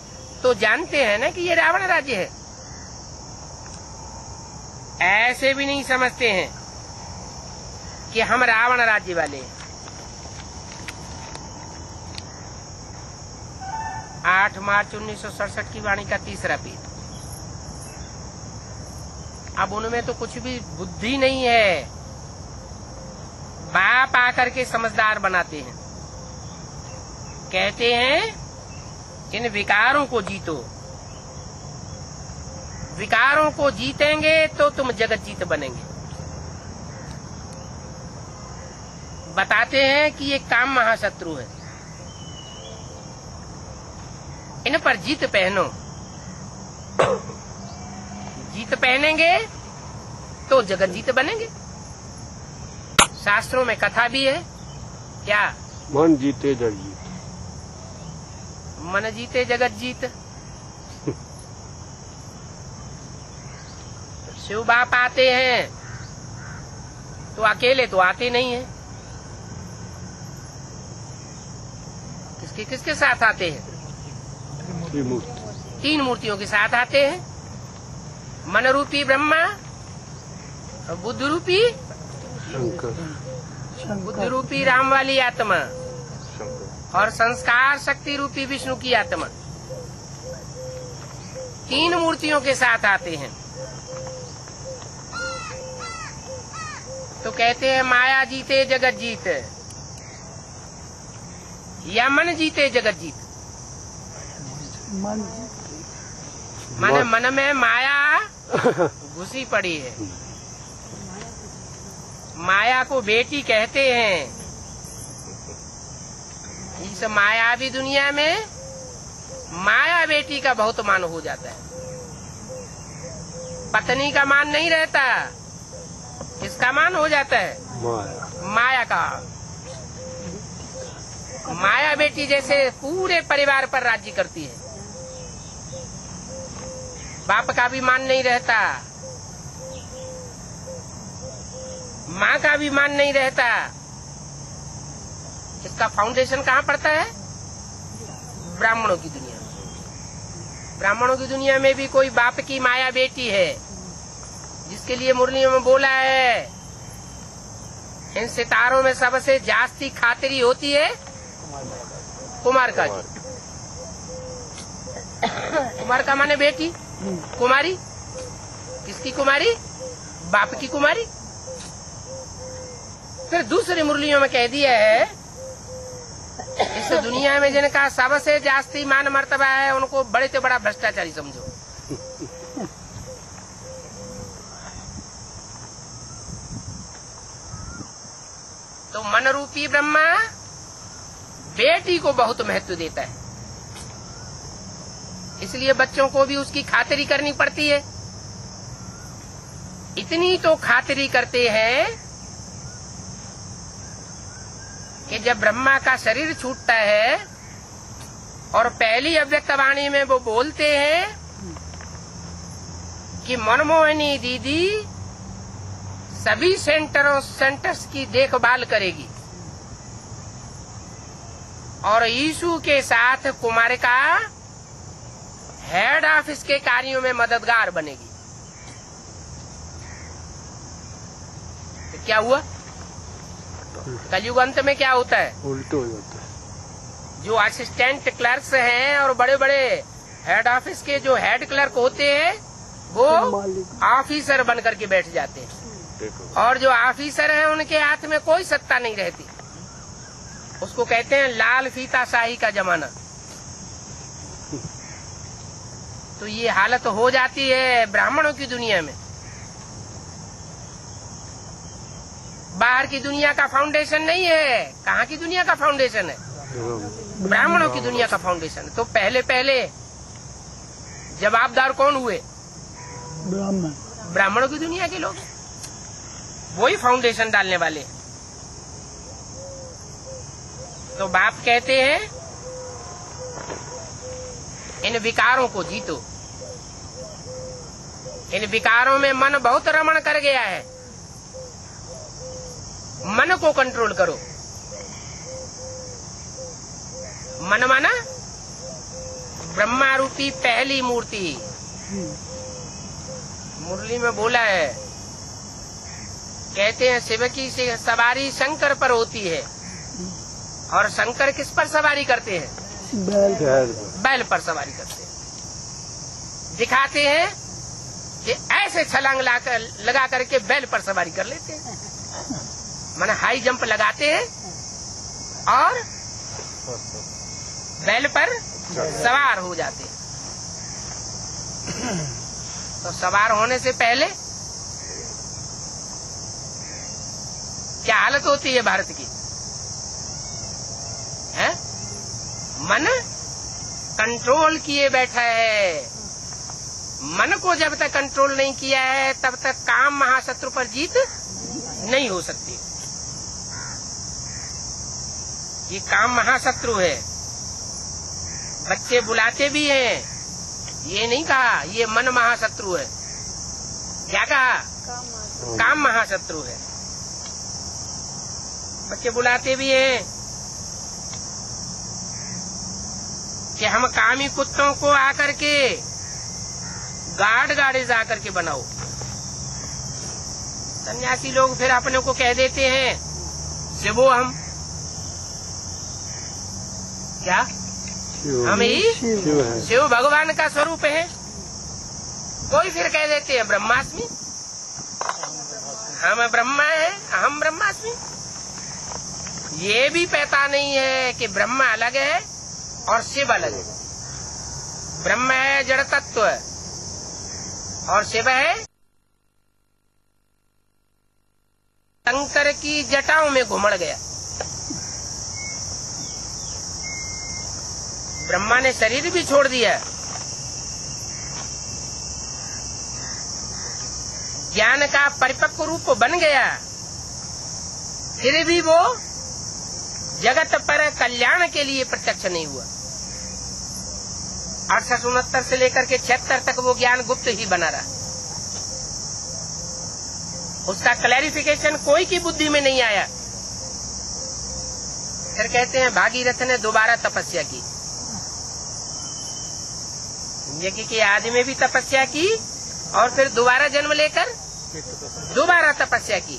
तो जानते हैं ना कि ये रावण राज्य है। ऐसे भी नहीं समझते हैं कि हम रावण राज्य वाले हैं। 8 मार्च 1967 की वाणी का तीसरा पेज। अब उनमें तो कुछ भी बुद्धि नहीं है। बाप आकर के समझदार बनाते हैं, कहते हैं इन विकारों को जीतो, विकारों को जीतेंगे तो तुम जगत जीत बनेंगे। बताते हैं कि ये काम महाशत्रु है, इन पर जीत पहनो। जीत पहनेंगे तो जगत जीत बनेंगे। शास्त्रों में कथा भी है, क्या? मन जीते जग जीत। मन जीते जगत जीत। शिव बाप आते हैं तो अकेले तो आते नहीं हैं। किसके किसके साथ आते हैं? तीन मूर्तियों के साथ आते हैं। मन रूपी ब्रह्मा, बुद्ध रूपी शंकर, बुद्ध रूपी राम वाली आत्मा और संस्कार शक्ति रूपी विष्णु की आत्मा, तीन मूर्तियों के साथ आते हैं। तो कहते हैं माया जीते जगत जीत या मन जीते जगत जीत। माने मन में माया घुसी पड़ी है। माया को बेटी कहते हैं। इस मायावी दुनिया में माया बेटी का बहुत मान हो जाता है। पत्नी का मान नहीं रहता, किसका मान हो जाता है? माया का। माया बेटी जैसे पूरे परिवार पर राज्य करती है। बाप का भी मान नहीं रहता, माँ का भी मान नहीं रहता। इसका फाउंडेशन कहाँ पड़ता है? ब्राह्मणों की दुनिया में। ब्राह्मणों की दुनिया में भी कोई बाप की माया बेटी है, जिसके लिए मुरलियों में बोला है इन सितारों में सबसे जास्ती खातिरी होती है कुमार का जी। कुमार का माने बेटी, कुमारी। किसकी कुमारी? बाप की कुमारी। फिर दूसरी मुरलियों में कह दिया है इस दुनिया में जिनका सबसे जास्ती मान मर्तबा है उनको बड़े से बड़ा भ्रष्टाचारी समझो। तो मन रूपी ब्रह्मा बेटी को बहुत महत्व देता है, इसलिए बच्चों को भी उसकी खातिरी करनी पड़ती है। इतनी तो खातिरी करते हैं कि जब ब्रह्मा का शरीर छूटता है और पहली अव्यक्त वाणी में वो बोलते हैं कि मनमोहिनी दीदी सभी सेंटर्स की देखभाल करेगी और यीशु के साथ कुमारिका हेड ऑफिस के कार्यों में मददगार बनेगी। तो क्या हुआ? कलयुग अंत में क्या होता है? उल्टे हो जाता है। जो असिस्टेंट क्लर्क्स हैं और बड़े बड़े हेड ऑफिस के जो हेड क्लर्क होते हैं वो ऑफिसर बन करके बैठ जाते हैं, और जो ऑफिसर हैं उनके हाथ में कोई सत्ता नहीं रहती। उसको कहते हैं लाल फीता शाही का जमाना। तो ये हालत हो जाती है ब्राह्मणों की दुनिया में। बाहर की दुनिया का फाउंडेशन नहीं है। कहाँ की दुनिया का फाउंडेशन है? ब्राह्मणों की दुनिया का फाउंडेशन। तो पहले पहले जवाबदार कौन हुए? ब्राह्मणों की दुनिया के लोग। वही फाउंडेशन डालने वाले। तो बाप कहते हैं इन विकारों को जीतो। इन विकारों में मन बहुत रमण कर गया है। मन को कंट्रोल करो। मन माना ब्रह्मा रूपी पहली मूर्ति। मुरली में बोला है, कहते हैं शिव की सवारी शंकर पर होती है और शंकर किस पर सवारी करते हैं? बैल पर सवारी करते हैं। दिखाते हैं कि ऐसे छलांग लगा करके बैल पर सवारी कर लेते हैं, माने हाई जंप लगाते हैं और बैल पर सवार हो जाते हैं। तो सवार होने से पहले क्या हालत होती है भारत की? है? मन कंट्रोल किए बैठा है। मन को जब तक कंट्रोल नहीं किया है तब तक काम महाशत्रु पर जीत नहीं हो सकती। ये काम महाशत्रु है। बच्चे बुलाते भी हैं, ये नहीं कहा ये मन महाशत्रु है। क्या कहा? काम महाशत्रु है। बच्चे बुलाते भी हैं कि हम कामी कुत्तों को आकर के गाड़े जा करके बनाओ। सन्यासी लोग फिर अपने को कह देते हैं शिवो हम। क्या? हम ही शिव भगवान का स्वरूप है। कोई फिर कह देते हैं ब्रह्मास्मि, हम ब्रह्मा है, हम ब्रह्मास्मि। ये भी पता नहीं है कि ब्रह्मा अलग है और शिव अलग है। ब्रह्म है जड़ तत्व और शिव है शंकर की जटाओं में घुमड़ गया। ब्रह्मा ने शरीर भी छोड़ दिया, ज्ञान का परिपक्व रूप बन गया, फिर भी वो जगत पर कल्याण के लिए प्रत्यक्ष नहीं हुआ। 6869 से लेकर के 76 तक वो ज्ञान गुप्त ही बना रहा। उसका क्लैरिफिकेशन कोई की बुद्धि में नहीं आया। फिर कहते हैं भागीरथ ने दोबारा तपस्या की। यज्ञ की आदि में भी तपस्या की और फिर दोबारा जन्म लेकर दोबारा तपस्या की।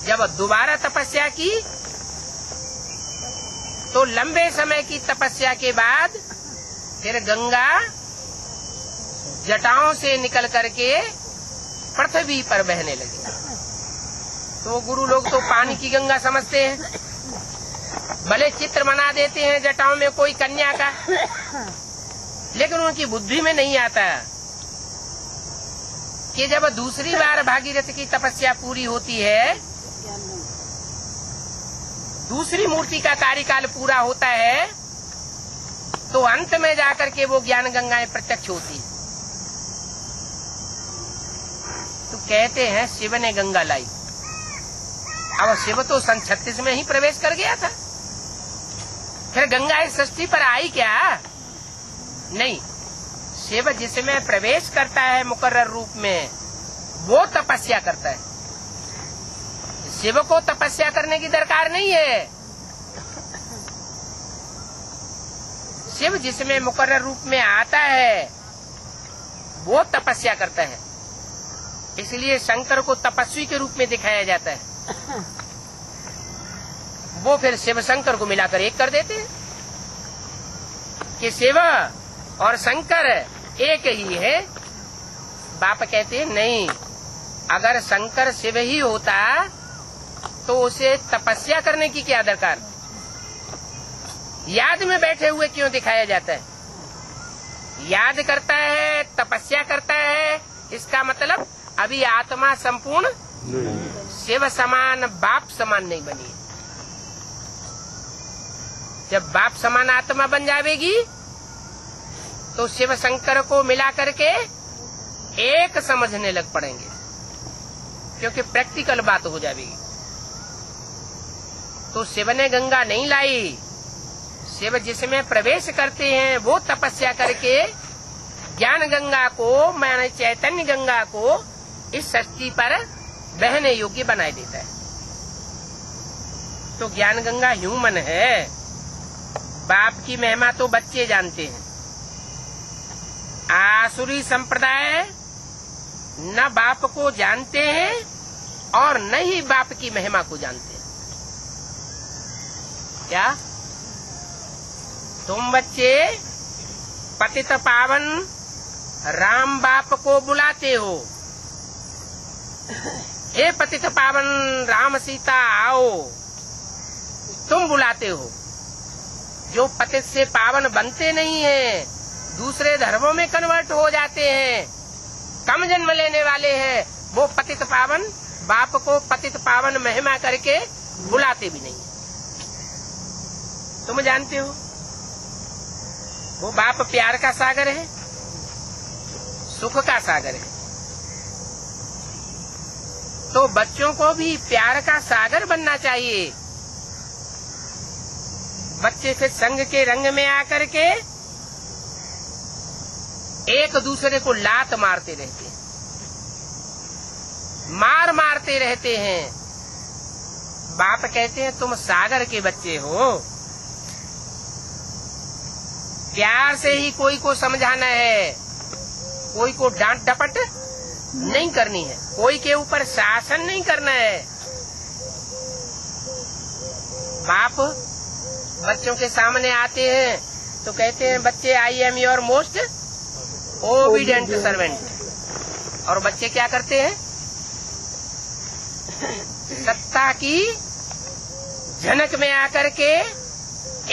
जब दोबारा तपस्या की तो लंबे समय की तपस्या के बाद फिर गंगा जटाओं से निकल करके पृथ्वी पर बहने लगी। तो गुरु लोग तो पानी की गंगा समझते हैं, भले चित्र बना देते हैं जटाओं में कोई कन्या का, लेकिन उनकी बुद्धि में नहीं आता कि जब दूसरी बार भागीरथ की तपस्या पूरी होती है, दूसरी मूर्ति का कार्यकाल पूरा होता है, तो अंत में जाकर के वो ज्ञान गंगाएं प्रत्यक्ष होती है। तो कहते हैं शिव ने गंगा लाई। अब शिव तो सन 36 में ही प्रवेश कर गया था, फिर गंगा इस सृष्टि पर आई क्या? नहीं। शिव जिसमें प्रवेश करता है मुकर्रर रूप में, वो तपस्या करता है। शिव को तपस्या करने की दरकार नहीं है। शिव जिसमें मुकर्रर रूप में आता है वो तपस्या करता है। इसलिए शंकर को तपस्वी के रूप में दिखाया जाता है। वो फिर शिव शंकर को मिलाकर एक कर देते हैं कि शिव और शंकर एक ही है। बाप कहते हैं नहीं, अगर शंकर शिव ही होता तो उसे तपस्या करने की क्या दरकार? याद में बैठे हुए क्यों दिखाया जाता है? याद करता है, तपस्या करता है, इसका मतलब अभी आत्मा संपूर्ण शिव समान बाप समान नहीं बनी। जब बाप समान आत्मा बन जाएगी तो शिव शंकर को मिला करके एक समझने लग पड़ेंगे, क्योंकि प्रैक्टिकल बात हो जाएगी। तो शिव ने गंगा नहीं लाई। शिव जिसमें प्रवेश करते हैं वो तपस्या करके ज्ञान गंगा को, माने चैतन्य गंगा को इस सृष्टि पर बहने योग्य बनाए देता है। तो ज्ञान गंगा ह्यूमन है। बाप की महिमा तो बच्चे जानते हैं। आसुरी संप्रदाय न बाप को जानते हैं और न ही बाप की महिमा को जानते हैं। क्या तुम बच्चे पतित पावन राम बाप को बुलाते हो, हे पतित पावन राम सीता आओ, तुम बुलाते हो। जो पतित से पावन बनते नहीं हैं, दूसरे धर्मों में कन्वर्ट हो जाते हैं, कम जन्म लेने वाले हैं वो पतित पावन बाप को पतित पावन महिमा करके बुलाते भी नहीं। तुम जानते हो वो बाप प्यार का सागर है, सुख का सागर है। तो बच्चों को भी प्यार का सागर बनना चाहिए। बच्चे फिर संग के रंग में आकर के एक दूसरे को लात मारते रहते हैं, मारते रहते हैं। बाप कहते हैं तुम सागर के बच्चे हो, प्यार से ही कोई को समझाना है, कोई को डांट डपट नहीं करनी है, कोई के ऊपर शासन नहीं करना है। बाप बच्चों के सामने आते हैं तो कहते हैं बच्चे I am your most obedient servant. और बच्चे क्या करते हैं? सत्ता की झनक में आकर के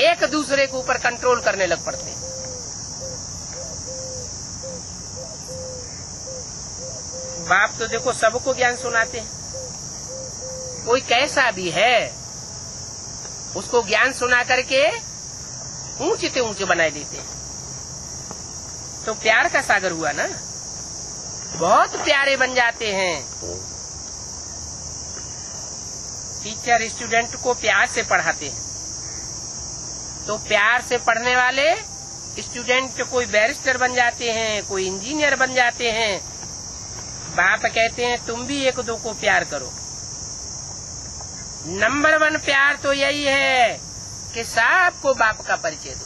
एक दूसरे के ऊपर कंट्रोल करने लग पड़ते हैं। बाप तो देखो सबको ज्ञान सुनाते हैं, कोई कैसा भी है उसको ज्ञान सुना करके ऊंचे से ऊंचे बनाए देते हैं। तो प्यार का सागर हुआ ना, बहुत प्यारे बन जाते हैं। टीचर स्टूडेंट को प्यार से पढ़ाते हैं तो प्यार से पढ़ने वाले स्टूडेंट कोई बैरिस्टर बन जाते हैं, कोई इंजीनियर बन जाते हैं। बाप कहते हैं तुम भी एक दो को प्यार करो। नंबर 1 प्यार तो यही है कि सबको बाप का परिचय दो।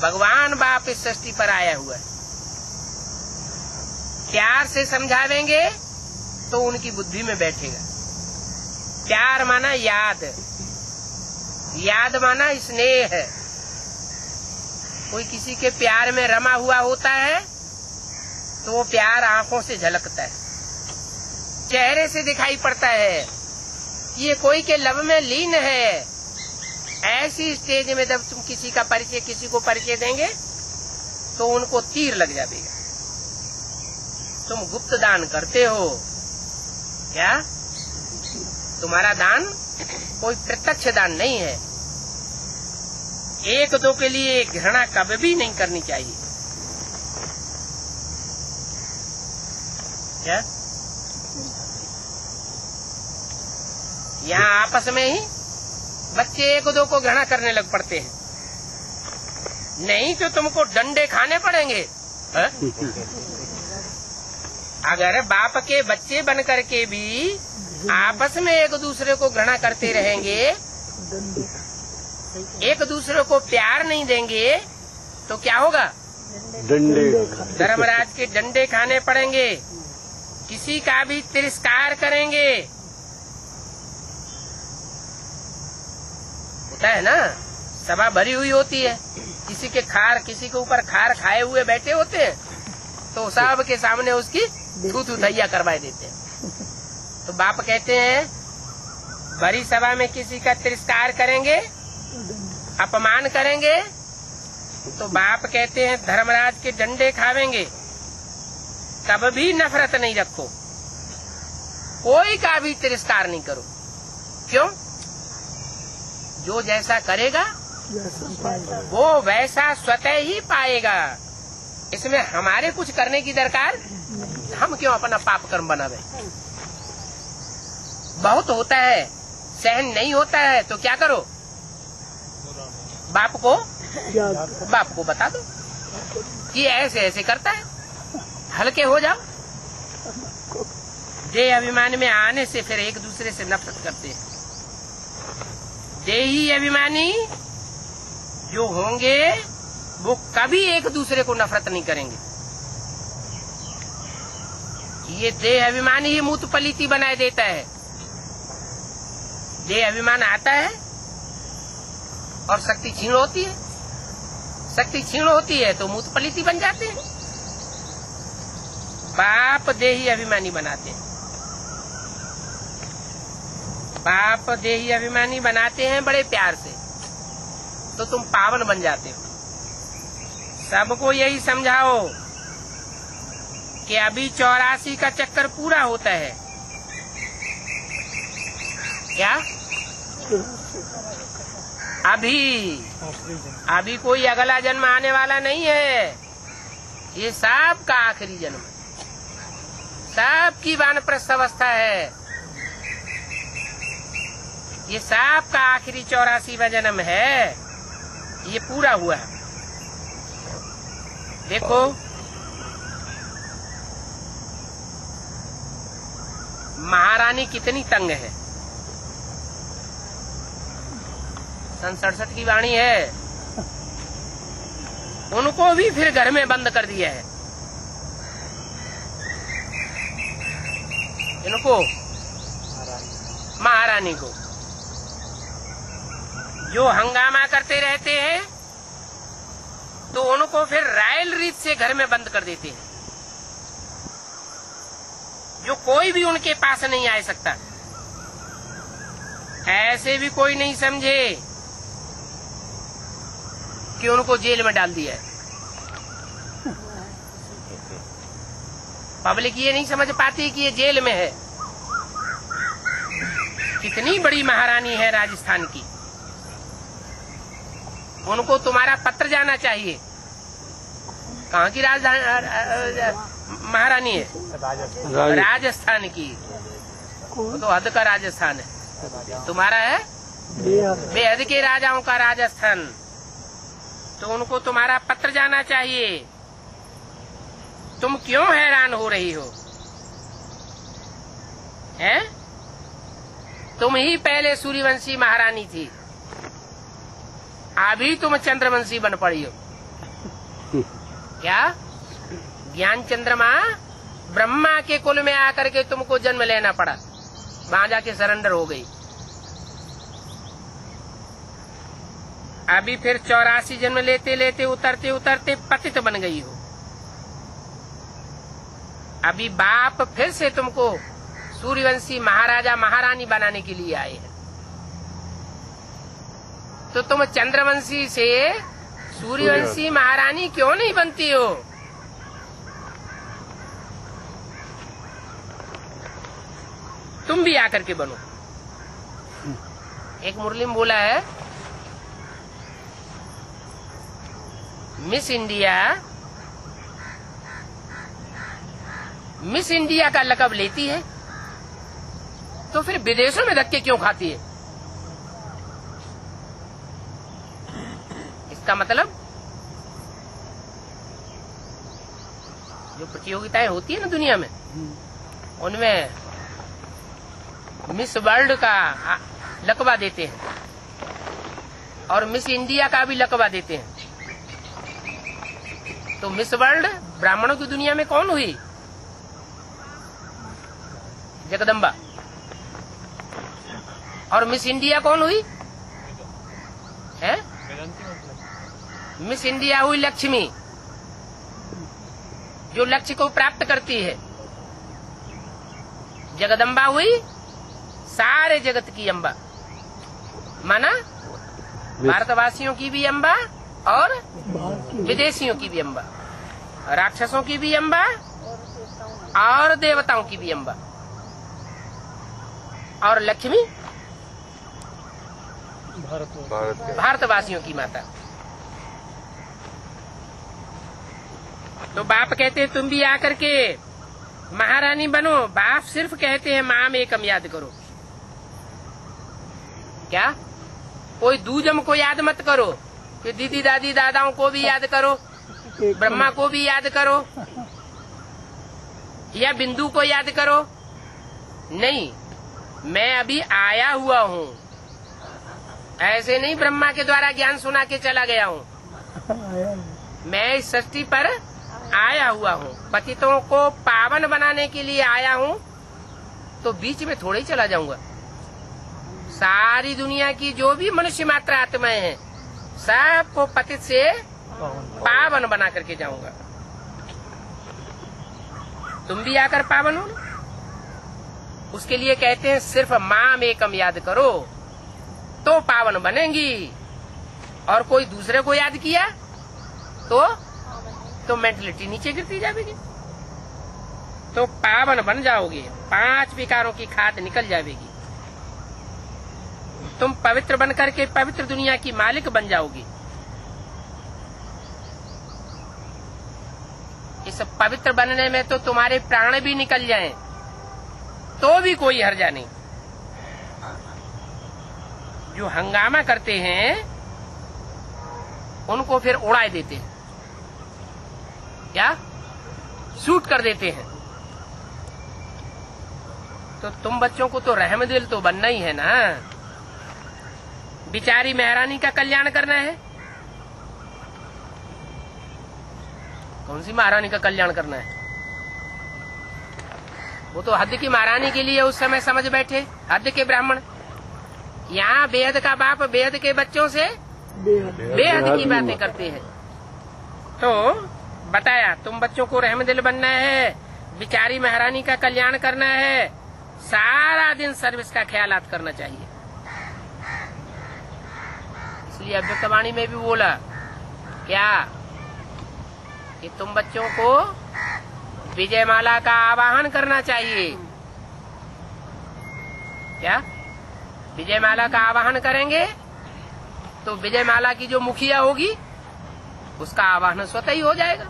भगवान बाप इस सृष्टि पर आया हुआ है, प्यार से समझावेंगे तो उनकी बुद्धि में बैठेगा। प्यार माना याद, याद माना स्नेह। कोई किसी के प्यार में रमा हुआ होता है तो वो प्यार आंखों से झलकता है, चेहरे से दिखाई पड़ता है। ये कोई के लव में लीन है। ऐसी स्टेज में जब तुम किसी को परिचय देंगे तो उनको तीर लग जाएगा। तुम गुप्त दान करते हो क्या? तुम्हारा दान कोई प्रत्यक्ष दान नहीं है। एक दो के लिए घृणा कभी भी नहीं करनी चाहिए। क्या यहाँ आपस में ही बच्चे एक दो को घृणा करने लग पड़ते हैं, नहीं तो तुमको डंडे खाने पड़ेंगे। अगर बाप के बच्चे बन करके भी आपस में एक दूसरे को घृणा करते रहेंगे, एक दूसरे को प्यार नहीं देंगे तो क्या होगा? डंडे, धर्मराज के डंडे खाने पड़ेंगे। किसी का भी तिरस्कार करेंगे, होता है ना, सभा भरी हुई होती है, किसी के ऊपर खार खाए हुए बैठे होते हैं तो सब के सामने उसकी थू थैया करवाए देते हैं। तो बाप कहते हैं भरी सभा में किसी का तिरस्कार करेंगे, अपमान करेंगे तो बाप कहते हैं धर्मराज के डंडे खावेंगे। कब भी नफरत नहीं रखो, कोई का भी तिरस्कार नहीं करो। क्यों? जो जैसा करेगा वो वैसा स्वतः ही पाएगा। इसमें हमारे कुछ करने की दरकार, हम क्यों अपना पाप कर्म बनावे? बहुत होता है, सहन नहीं होता है तो क्या करो? बाप को बता दो कि ऐसे ऐसे करता है, हल्के हो जाओ। देह अभिमान में आने से फिर एक दूसरे से नफरत करते हैं। देही अभिमानी जो होंगे वो कभी एक दूसरे को नफरत नहीं करेंगे। ये देह अभिमान ही मूत पलीती बनाए देता है। देह अभिमान आता है और शक्ति क्षीण होती है, शक्ति क्षीण होती है तो मूत पलीती बन जाते हैं। बाप देही अभिमानी बनाते हैं, बाप देही अभिमानी बनाते हैं बड़े प्यार से, तो तुम पावन बन जाते हो। सबको यही समझाओ कि अभी 84 का चक्कर पूरा होता है। क्या अभी कोई अगला जन्म आने वाला नहीं है। ये सब का आखिरी जन्म है, सब की वानप्रस्थ अवस्था है। ये सब का आखिरी 84वां जन्म है, ये पूरा हुआ है। देखो महारानी कितनी तंग है। सन 67 की वाणी है, उनको भी फिर घर में बंद कर दिया है। इनको महारानी को जो हंगामा करते रहते हैं तो उनको फिर रायल रीत से घर में बंद कर देते हैं, जो कोई भी उनके पास नहीं आ सकता। ऐसे भी कोई नहीं समझे कि उनको जेल में डाल दिया है। पब्लिक ये नहीं समझ पाती कि ये जेल में है। कितनी बड़ी महारानी है राजस्थान की, उनको तुम्हारा पत्र जाना चाहिए। कहाँ की महारानी है? राजस्थान की। वो तो हद का राजस्थान है, तुम्हारा है बेहद के राजाओं का राजस्थान। तो उनको तुम्हारा पत्र जाना चाहिए। तुम क्यों हैरान हो रही हो? हैं? तुम ही पहले सूर्यवंशी महारानी थी, अभी तुम चंद्रवंशी बन पड़ी हो। क्या ज्ञान चंद्रमा ब्रह्मा के कुल में आकर के तुमको जन्म लेना पड़ा, वहां जाके सरेंडर हो गई। अभी फिर 84 जन्म लेते लेते उतरते उतरते पतित बन गई हो। अभी बाप फिर से तुमको सूर्यवंशी महाराजा महारानी बनाने के लिए आए हैं। तो तुम चंद्रवंशी से सूर्यवंशी महारानी क्यों नहीं बनती हो? तुम भी आकर के बनो। एक मुरली में बोला है, मिस इंडिया का लक़ब लेती है तो फिर विदेशों में धक्के क्यों खाती है? इसका मतलब जो प्रतियोगिताएं होती है ना दुनिया में, उनमें मिस वर्ल्ड का लक़बा देते हैं और मिस इंडिया का भी लक़बा देते हैं। तो मिस वर्ल्ड ब्राह्मणों की दुनिया में कौन हुई? जगदम्बा। और मिस इंडिया कौन हुई? है मिस इंडिया हुई लक्ष्मी, जो लक्ष्य को प्राप्त करती है। जगदम्बा हुई सारे जगत की अम्बा, माना भारतवासियों की भी अम्बा और विदेशियों की भी अम्बा, राक्षसों की भी अम्बा और देवताओं की भी अम्बा। और लक्ष्मी भारतवासियों की माता। तो बाप कहते तुम भी आकर के महारानी बनो। बाप सिर्फ कहते हैं माम एकम याद करो। क्या कोई दूजम को याद मत करो, कि दीदी दादी दादाओं को भी याद करो, ब्रह्मा को भी याद करो, या बिंदु को याद करो। नहीं, मैं अभी आया हुआ हूँ। ऐसे नहीं ब्रह्मा के द्वारा ज्ञान सुना के चला गया हूँ। मैं इस सृष्टि पर आया हुआ हूँ, पतितों को पावन बनाने के लिए आया हूँ। तो बीच में थोड़े ही चला जाऊंगा। सारी दुनिया की जो भी मनुष्य मात्र आत्माएं हैं, सबको पतित से पावन बना करके जाऊंगा। तुम भी आकर पावन हो। उसके लिए कहते हैं सिर्फ माम एकम याद करो तो पावन बनेंगी। और कोई दूसरे को याद किया तो मेंटलिटी नीचे गिरती जाएगी। तो पावन बन जाओगे, 5 विकारों की खाद निकल जाएगी। तुम पवित्र बन करके पवित्र दुनिया की मालिक बन जाओगे। इस पवित्र बनने में तो तुम्हारे प्राण भी निकल जाएं, तो भी कोई हर्जा नहीं। जो हंगामा करते हैं उनको फिर उड़ा देते हैं, क्या शूट कर देते हैं। तो तुम बच्चों को तो रहम दिल तो बनना ही है ना। बिचारी महारानी का कल्याण करना है। कौन सी महारानी का कल्याण करना है? वो तो हद की महारानी के लिए उस समय समझ बैठे, हद के ब्राह्मण। यहाँ बेहद का बाप बेहद के बच्चों से बेहद की बातें करते हैं। तो बताया तुम बच्चों को रहमदिल बनना है, बिचारी महारानी का कल्याण करना है, सारा दिन सर्विस का ख्यालात करना चाहिए। इसलिए अव्यक्तवाणी में भी बोला क्या कि तुम बच्चों को विजयमाला का आवाहन करना चाहिए। क्या विजयमाला का आवाहन करेंगे तो विजयमाला की जो मुखिया होगी उसका आवाहन स्वतः ही हो जाएगा।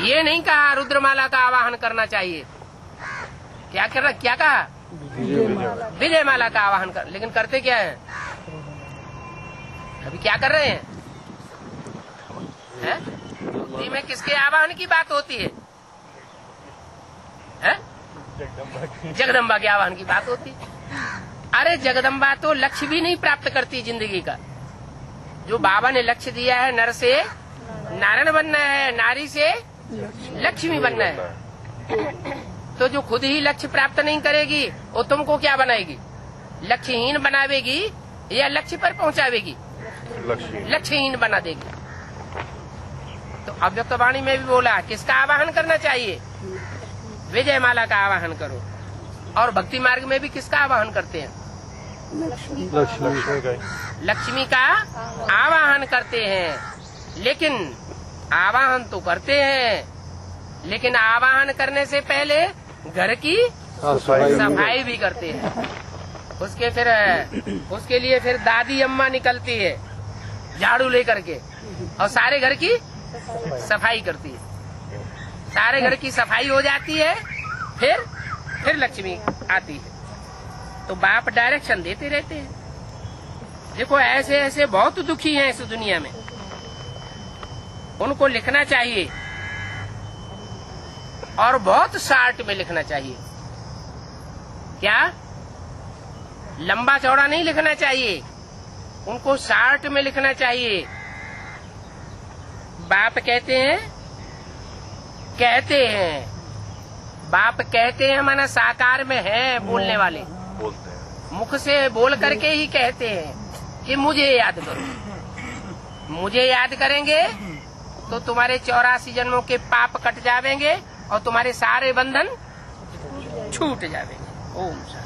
ये नहीं कहा रुद्रमाला का आवाहन करना चाहिए। क्या कहा? विजयमाला का आवाहन कर। लेकिन करते क्या है? अभी क्या कर रहे हैं? बुद्धि में किसके आवाहन की बात होती है? जगदम्बा के आवाहन की बात होती है। अरे जगदम्बा तो लक्ष्य भी नहीं प्राप्त करती जिंदगी का। जो बाबा ने लक्ष्य दिया है, नर से नारायण बनना है, नारी से लक्ष्मी बनना है। तो जो खुद ही लक्ष्य प्राप्त नहीं करेगी वो तुमको क्या बनाएगी? लक्ष्यहीन बनावेगी या लक्ष्य पर पहुंचावेगी? लक्ष्यहीन बना देगी। तो अव्यक्तवाणी में भी बोला किसका आवाहन करना चाहिए? विजयमाला का आवाहन करो। और भक्ति मार्ग में भी किसका आवाहन करते हैं? लक्ष्मी का आवाहन करते हैं। लेकिन आवाहन तो करते हैं, लेकिन आवाहन करने से पहले घर की सफाई भी करते हैं। उसके लिए फिर दादी अम्मा निकलती है झाड़ू लेकर के और सारे घर की सफाई करती है। सारे घर की सफाई हो जाती है, फिर लक्ष्मी आती है। तो बाप डायरेक्शन देते रहते हैं। देखो ऐसे ऐसे बहुत दुखी हैं इस दुनिया में, उनको लिखना चाहिए और बहुत शार्ट में लिखना चाहिए। क्या लंबा चौड़ा नहीं लिखना चाहिए, उनको शार्ट में लिखना चाहिए। बाप कहते हैं बाप कहते हैं माना साकार में है बोलने वाले, मुख से बोल करके ही कहते हैं कि मुझे याद करो। मुझे याद करेंगे तो तुम्हारे 84 जन्मों के पाप कट जावेंगे और तुम्हारे सारे बंधन छूट जावेंगे। ओम शांति।